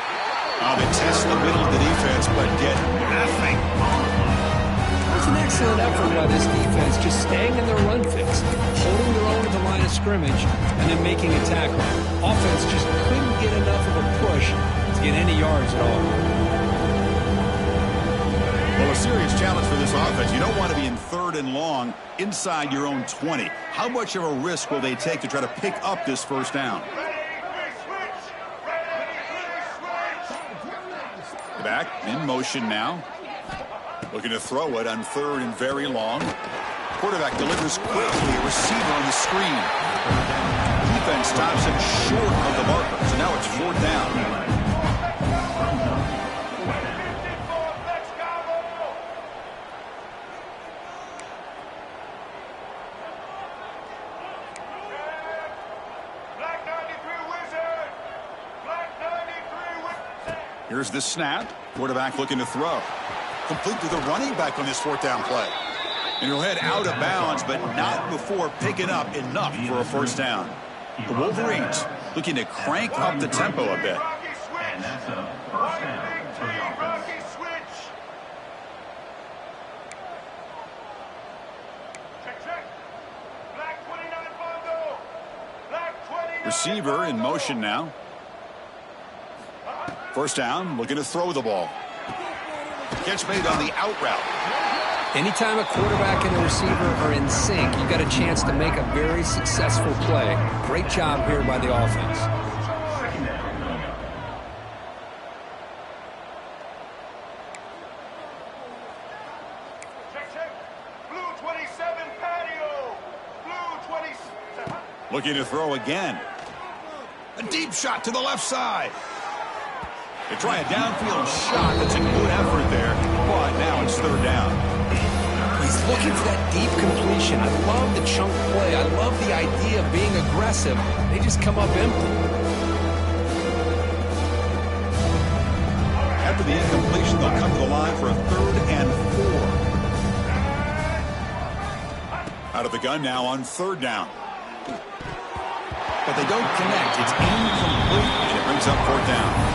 They test the middle of the defense, but get nothing. It was an excellent effort by this defense, just staying in their run fix, holding their own at the line of scrimmage, and then making a tackle. Offense just couldn't get enough of a push to get any yards at all. Well, a serious challenge for this offense. You don't want to be in 3rd and long inside your own 20. How much of a risk will they take to try to pick up this first down? Back in motion now. Looking to throw it on 3rd and very long. Quarterback delivers quickly. Receiver on the screen. Defense stops him short of the marker. So now it's 4th down. Here's the snap. Quarterback looking to throw. Complete to the running back on this 4th down play. And he'll head out of bounds, but not before picking up enough for a first down. The Wolverines looking to crank up the tempo a bit. And that's a first down for the offense. Receiver in motion now. First down, looking to throw the ball. Catch made on the out route. Anytime a quarterback and a receiver are in sync, you got a chance to make a very successful play. Great job here by the offense. Looking to throw again. A deep shot to the left side. They try a downfield shot. That's a good effort there. But now it's 3rd down. He's looking for that deep completion. I love the chunk play. I love the idea of being aggressive. They just come up empty. After the incompletion, they'll come to the line for a 3rd and 4. Out of the gun now on 3rd down. But they don't connect. It's incomplete, and it brings up 4th down.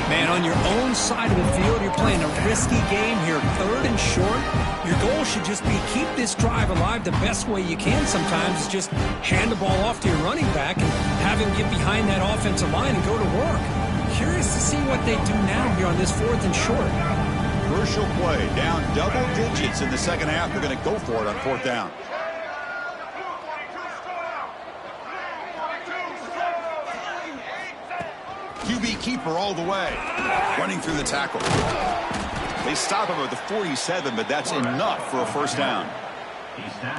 Man, on your own side of the field, you're playing a risky game here, 3rd and short. Your goal should just be keep this drive alive the best way you can sometimes is just hand the ball off to your running back and have him get behind that offensive line and go to work. Curious to see what they do now here on this 4th and short. Crucial play, down double digits in the second half. They're going to go for it on 4th down. QB keeper all the way. Running through the tackle. They stop him at the 47, but that's enough for a first down.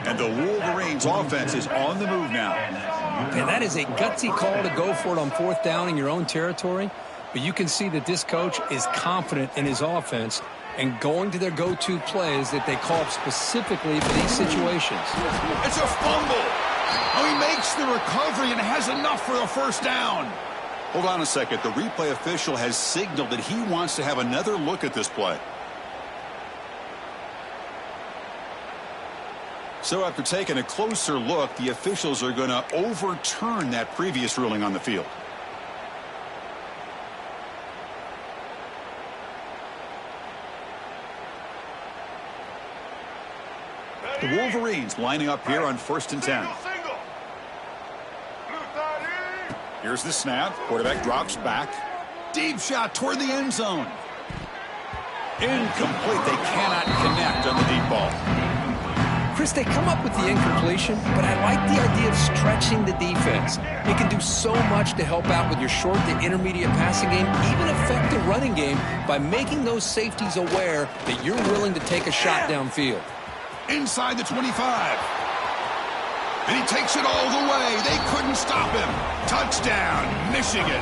And the Wolverines offense is on the move now. And that is a gutsy call to go for it on 4th down in your own territory. But you can see that this coach is confident in his offense and going to their go-to plays that they call up specifically for these situations. It's a fumble. Oh, he makes the recovery and has enough for a first down. Hold on a second. The replay official has signaled that he wants to have another look at this play. So after taking a closer look, the officials are going to overturn that previous ruling on the field. The Wolverines lining up here on 1st and 10. Here's the snap. Quarterback drops back. Deep shot toward the end zone. Incomplete. They cannot connect on the deep ball. Chris, they come up with the incompletion, but I like the idea of stretching the defense. It can do so much to help out with your short to intermediate passing game, even affect the running game by making those safeties aware that you're willing to take a shot downfield. Inside the 25. And he takes it all the way. They couldn't stop him. Touchdown, Michigan.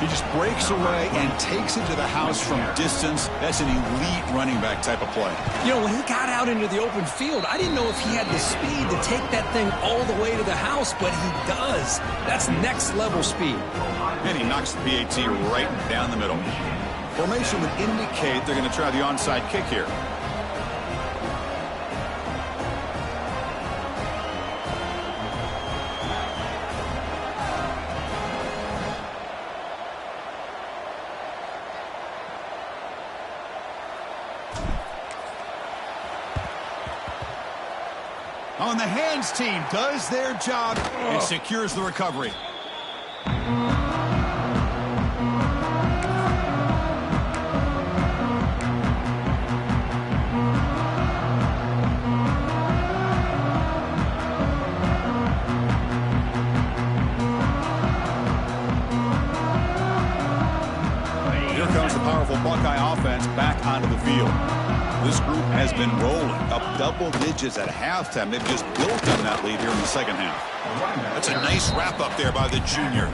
He just breaks away and takes it to the house from distance. That's an elite running back type of play. You know, when he got out into the open field, I didn't know if he had the speed to take that thing all the way to the house, but he does. That's next level speed. And he knocks the PAT right down the middle. Formation would indicate they're going to try the onside kick here. On the hands team does their job and secures the recovery. Here comes the powerful Buckeye offense back onto the field. This group has been rolling up double digits at halftime. They've just built on that lead here in the second half. That's a nice wrap up there by the junior.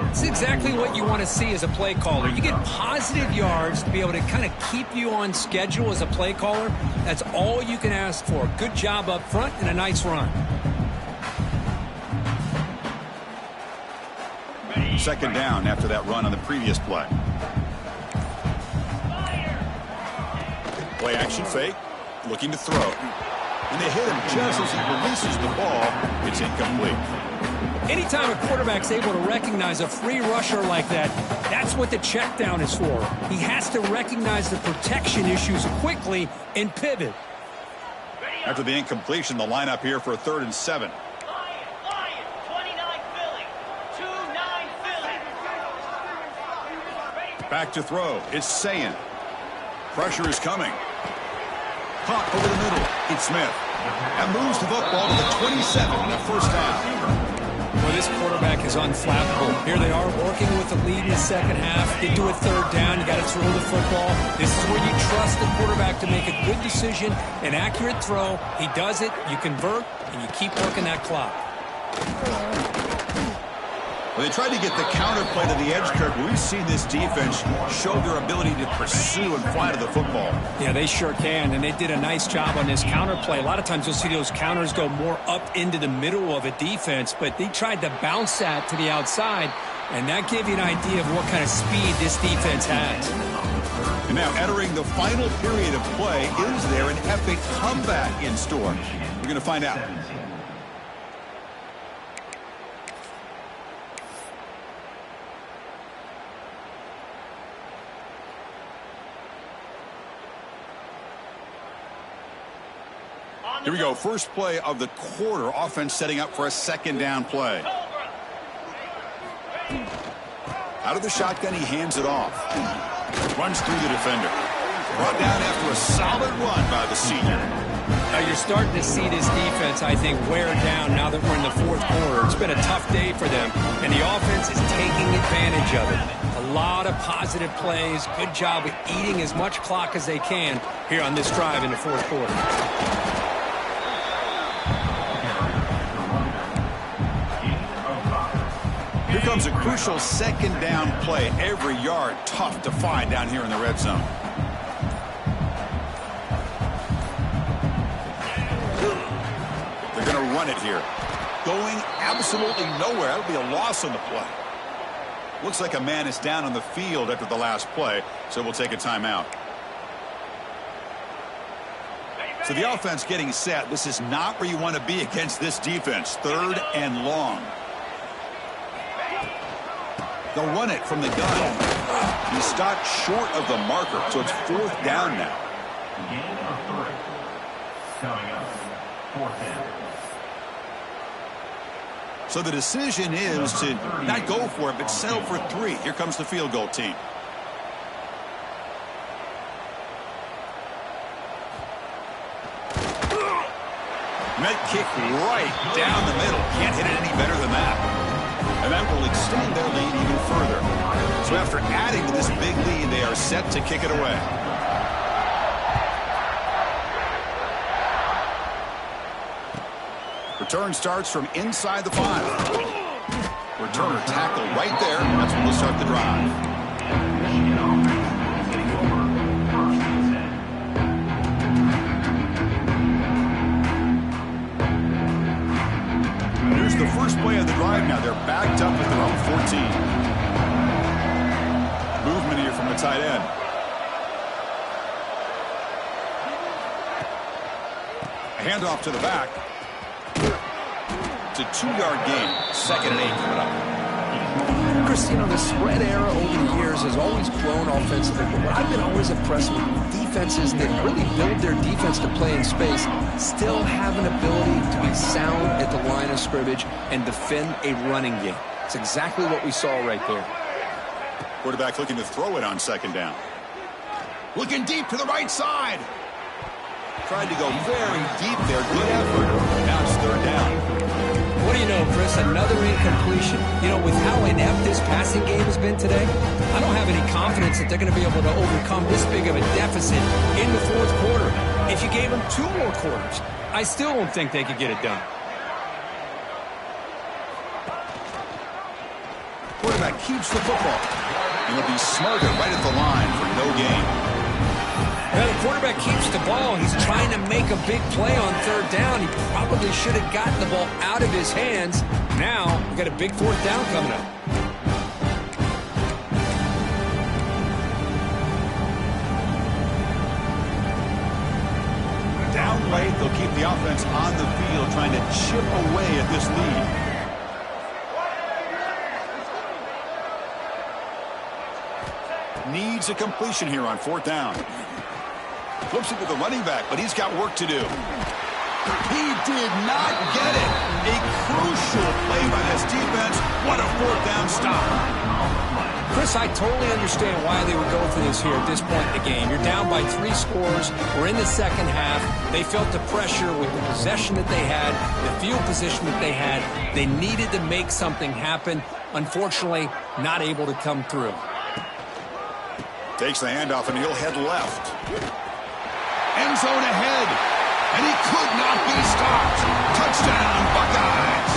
It's exactly what you want to see as a play caller. You get positive yards to be able to kind of keep you on schedule as a play caller. That's all you can ask for. Good job up front and a nice run. Second down after that run on the previous play. Play action fake, looking to throw. And they hit him just as he releases the ball. It's incomplete. Anytime a quarterback's able to recognize a free rusher like that, that's what the check down is for. He has to recognize the protection issues quickly and pivot. After the incompletion, the lineup here for a 3rd and 7. Back to throw. It's Sayin. Pressure is coming. Caught over the middle. It's Smith. And moves the football to the 27 in the first half. Well, this quarterback is unflappable. Here they are working with the lead in the second half. Get to a 3rd down. You got to throw the football. This is where you trust the quarterback to make a good decision, an accurate throw. He does it. You convert, and you keep working that clock. Well, they tried to get the counterplay to the edge, Kirk. We've seen this defense show their ability to pursue and fly to the football. Yeah, they sure can, and they did a nice job on this counterplay. A lot of times you'll see those counters go more up into the middle of a defense, but they tried to bounce that to the outside, and that gave you an idea of what kind of speed this defense has. And now entering the final period of play, is there an epic comeback in store? We're going to find out. Here we go. First play of the quarter. Offense setting up for a 2nd down play. Out of the shotgun, he hands it off. Runs through the defender. Brought down after a solid run by the senior. Now you're starting to see this defense, I think, wear down now that we're in the 4th quarter. It's been a tough day for them, and the offense is taking advantage of it. A lot of positive plays. Good job of eating as much clock as they can here on this drive in the 4th quarter. Here comes a crucial 2nd down play. Every yard tough to find down here in the red zone. They're going to run it here. Going absolutely nowhere. That'll be a loss on the play. Looks like a man is down on the field after the last play, so we'll take a timeout. So the offense getting set. This is not where you want to be against this defense. 3rd and long. They'll run it from the gun. He stopped short of the marker, so it's 4th down now. Gain of 3. Coming up, 4th down. So the decision is to not go for it, but settle for 3. Here comes the field goal team. Met kick right down the middle. Can't hit it any better than that. And that will extend their lead even further. So after adding to this big lead, they are set to kick it away. Return starts from inside the 5. Returner tackle right there. That's when we'll start the drive. Michigan offense is getting over 1st and 10. Here's the first play of the drive now. They're backed up at their own 14. Movement here from the tight end. A handoff to the back. It's a 2-yard gain. 2nd and 8 coming up. Chris, you know, the spread era over the years has always grown offensively, but what I've been always impressed with defenses that really build their defense to play in space still have an ability to be sound at the line of scrimmage and defend a running game. It's exactly what we saw right there. Quarterback looking to throw it on 2nd down. Looking deep to the right side. Tried to go very deep there. Good effort. Now it's 3rd down. What do you know, Chris? Another incompletion. You know, with how inept this passing game has been today, I don't have any confidence that they're going to be able to overcome this big of a deficit in the 4th quarter. If you gave them 2 more quarters, I still don't think they could get it done. Quarterback keeps the football. And he'll be smarter right at the line for no gain. Well, the quarterback keeps the ball. He's trying to make a big play on 3rd down. He probably should have gotten the ball out of his hands. Now, we've got a big 4th down coming up. Down late, they'll keep the offense on the field, trying to chip away at this lead. Needs a completion here on 4th down. Flips it to the running back, but he's got work to do. He did not get it. A crucial play by this defense. What a 4th down stop. Chris, I totally understand why they would go for this here at this point in the game. You're down by 3 scores. We're in the 2nd half. They felt the pressure with the possession that they had, the field position that they had. They needed to make something happen. Unfortunately, not able to come through. Takes the handoff, and he'll head left. End zone ahead, and he could not be stopped. Touchdown, Buckeyes.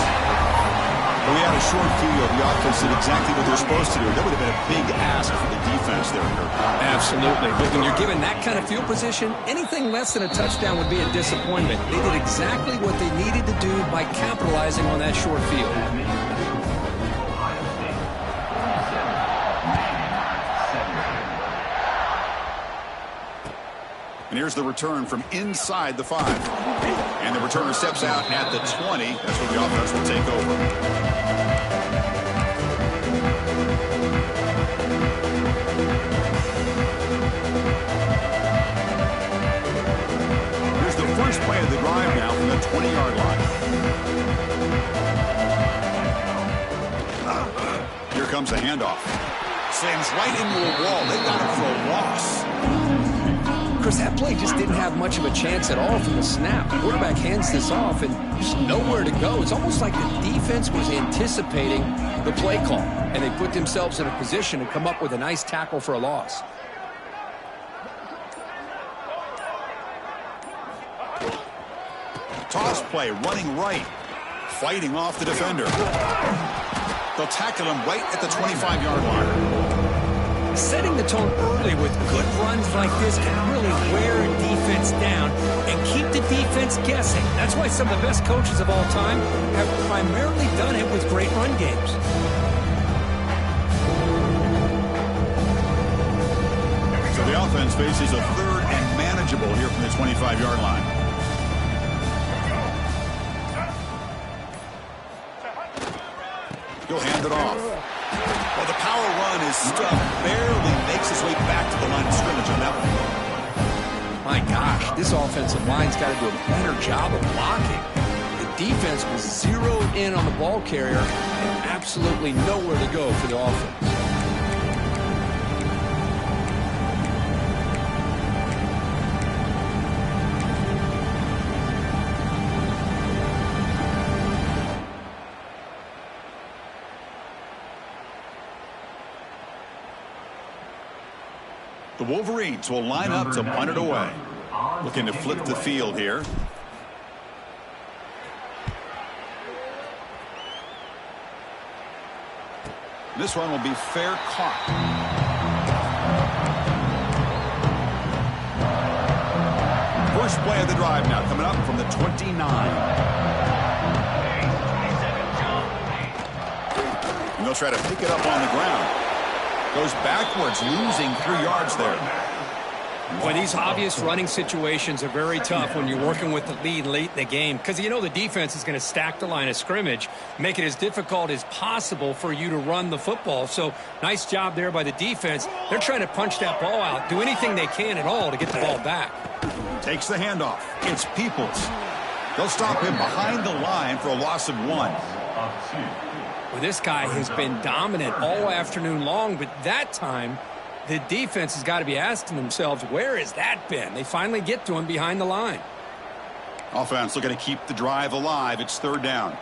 We had a short field. The offense did exactly what they're supposed to do. That would have been a big ask for the defense there, Kirk. Absolutely. But when you're given that kind of field position, anything less than a touchdown would be a disappointment. They did exactly what they needed to do by capitalizing on that short field. And here's the return from inside the 5. And the returner steps out at the 20. That's where the offense will take over. Here's the first play of the drive now from the 20-yard line. Here comes a handoff. Slams right into a wall. They got him for a loss. Chris, that play just didn't have much of a chance at all from the snap. The quarterback hands this off, and there's nowhere to go. It's almost like the defense was anticipating the play call, and they put themselves in a position to come up with a nice tackle for a loss. Toss play, running right, fighting off the defender. They'll tackle him right at the 25-yard line. Setting the tone early with good runs like this can really wear a defense down and keep the defense guessing. That's why some of the best coaches of all time have primarily done it with great run games. So the offense faces a 3rd and manageable here from the 25-yard line. he'll hand it off. Well, the power run is stuck. Barely makes his way back to the line of scrimmage on that one. My gosh, this offensive line's got to do a better job of blocking. The defense was zeroed in on the ball carrier and absolutely nowhere to go for the offense. The Wolverines will line up to punt it away. Looking to flip the field here. This one will be fair caught. First play of the drive now coming up from the 29. And they'll try to pick it up on the ground. Goes backwards, losing 3 yards there. Boy, these obvious running situations are very tough when you're working with the lead late in the game, because you know the defense is going to stack the line of scrimmage, make it as difficult as possible for you to run the football. So nice job there by the defense. They're trying to punch that ball out, do anything they can at all to get the ball back. Takes the handoff. It's Peoples. They'll stop him behind the line for a loss of 1. Well, this guy has been dominant all afternoon long, but that time the defense has got to be asking themselves, where has that been? They finally get to him behind the line. Offense looking to keep the drive alive. It's 3rd down.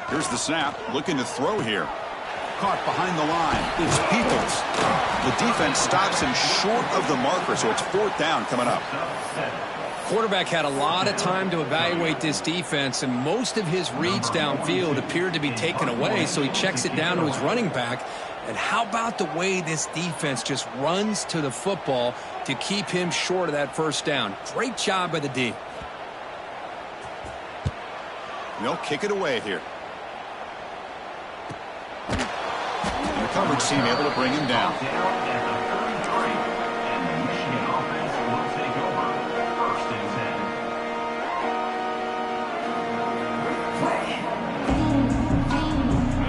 Here's the snap. Looking to throw here. Caught behind the line. It's Peoples. The defense stops him short of the marker, so it's 4th down coming up. Quarterback had a lot of time to evaluate this defense, and most of his reads downfield appeared to be taken away, so he checks it down to his running back. And how about the way this defense just runs to the football to keep him short of that first down? Great job by the D. They'll kick it away here. And the coverage team able to bring him down.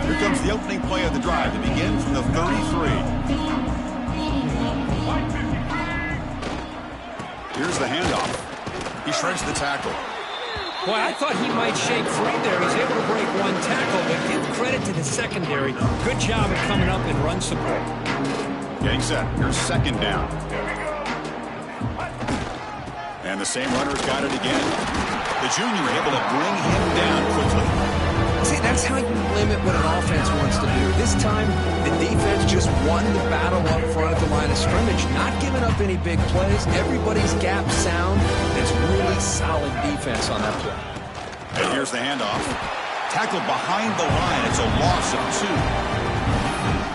Here comes the opening play of the drive to begin from the 33. Here's the handoff. He shreds the tackle. Boy, I thought he might shake free there. He's able to break 1 tackle, but give credit to the secondary. Good job of coming up and run support. Getting set. Here's 2nd down. And the same runner's got it again. The junior able to bring him down quickly. See, that's how you limit what an offense wants to do. This time, the defense just won the battle up front at the line of scrimmage, not giving up any big plays. Everybody's gap sound. It's really solid defense on that play. And here's the handoff. Tackled behind the line. It's a loss of 2.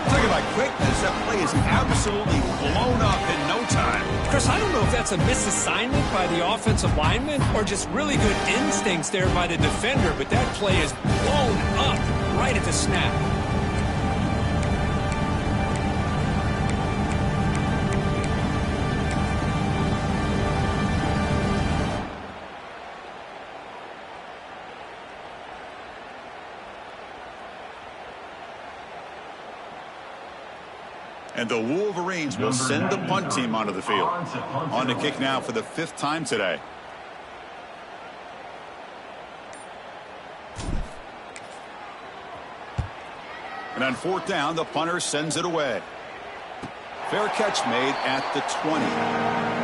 Talking about quickness, that play is absolutely blown up in no time. Chris, I don't know if that's a misassignment by the offensive lineman or just really good instincts there by the defender, but that play is blown up right at the snap. And the Wolverines will send the punt team onto the field. On to kick now for the 5th time today. And on 4th down, the punter sends it away. Fair catch made at the 20.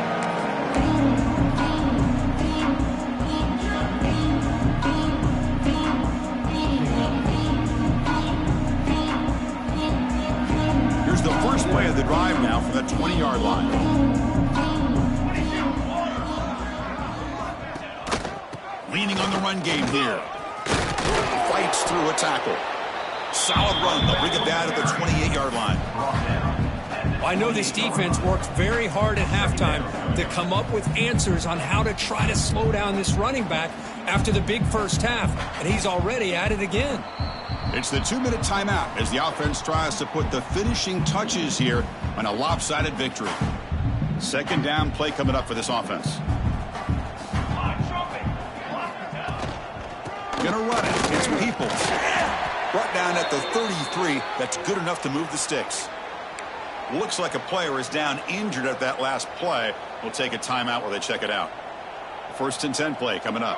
The first play of the drive now from the 20-yard line. Leaning on the run game here. Fights through a tackle. Solid run. They'll bring it down at the 28-yard line. I know this defense worked very hard at halftime to come up with answers on how to try to slow down this running back after the big first half, and he's already at it again. It's the 2-minute timeout as the offense tries to put the finishing touches here on a lopsided victory. 2nd down play coming up for this offense. Gonna run it. It's Peoples. Brought down at the 33. That's good enough to move the sticks. Looks like a player is down injured at that last play. We'll take a timeout while they check it out. 1st and 10 play coming up.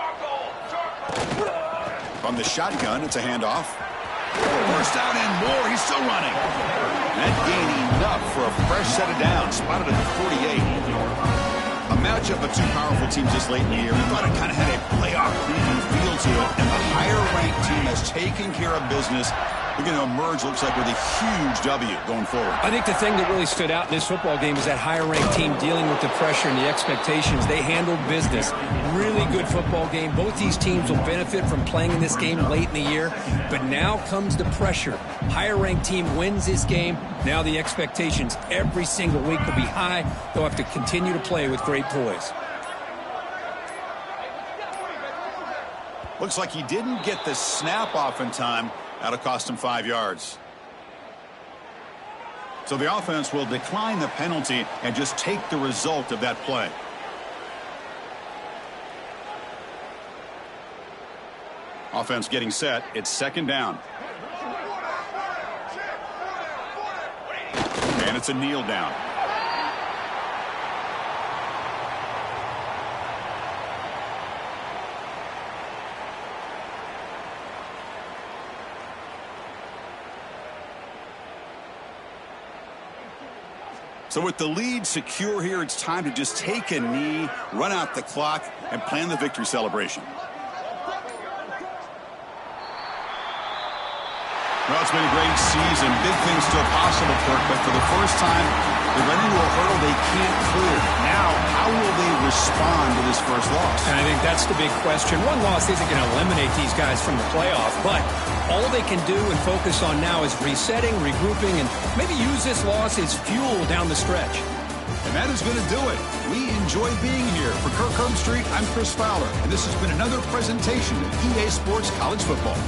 From the shotgun, it's a handoff. First down and more. He's still running. That gained enough for a fresh set of downs. Spotted at the 48. A matchup of two powerful teams this late in the year. We thought it kind of had a playoff preview feel to it, and the higher-ranked team has taken care of business. We're going to emerge, looks like, with a huge W going forward. I think the thing that really stood out in this football game is that higher-ranked team dealing with the pressure and the expectations. They handled business. Really good football game. Both these teams will benefit from playing in this game late in the year, but now comes the pressure. Higher-ranked team wins this game. Now the expectations every single week will be high. They'll have to continue to play with great poise. Looks like he didn't get the snap off in time. That'll cost him 5 yards. So the offense will decline the penalty and just take the result of that play. Offense getting set. It's 2nd down. And it's a kneel down. So with the lead secure here, it's time to just take a knee, run out the clock, and plan the victory celebration. Well, it's been a great season. Big things still possible, Kirk, but for the first time, they run into a hurdle they can't clear. Now, how will they respond to this first loss? And I think that's the big question. One loss isn't going to eliminate these guys from the playoff, but all they can do and focus on now is resetting, regrouping, and maybe use this loss as fuel down the stretch. And that is going to do it. We enjoy being here. For Kirk Herbstreit, I'm Chris Fowler, and this has been another presentation of EA Sports College Football.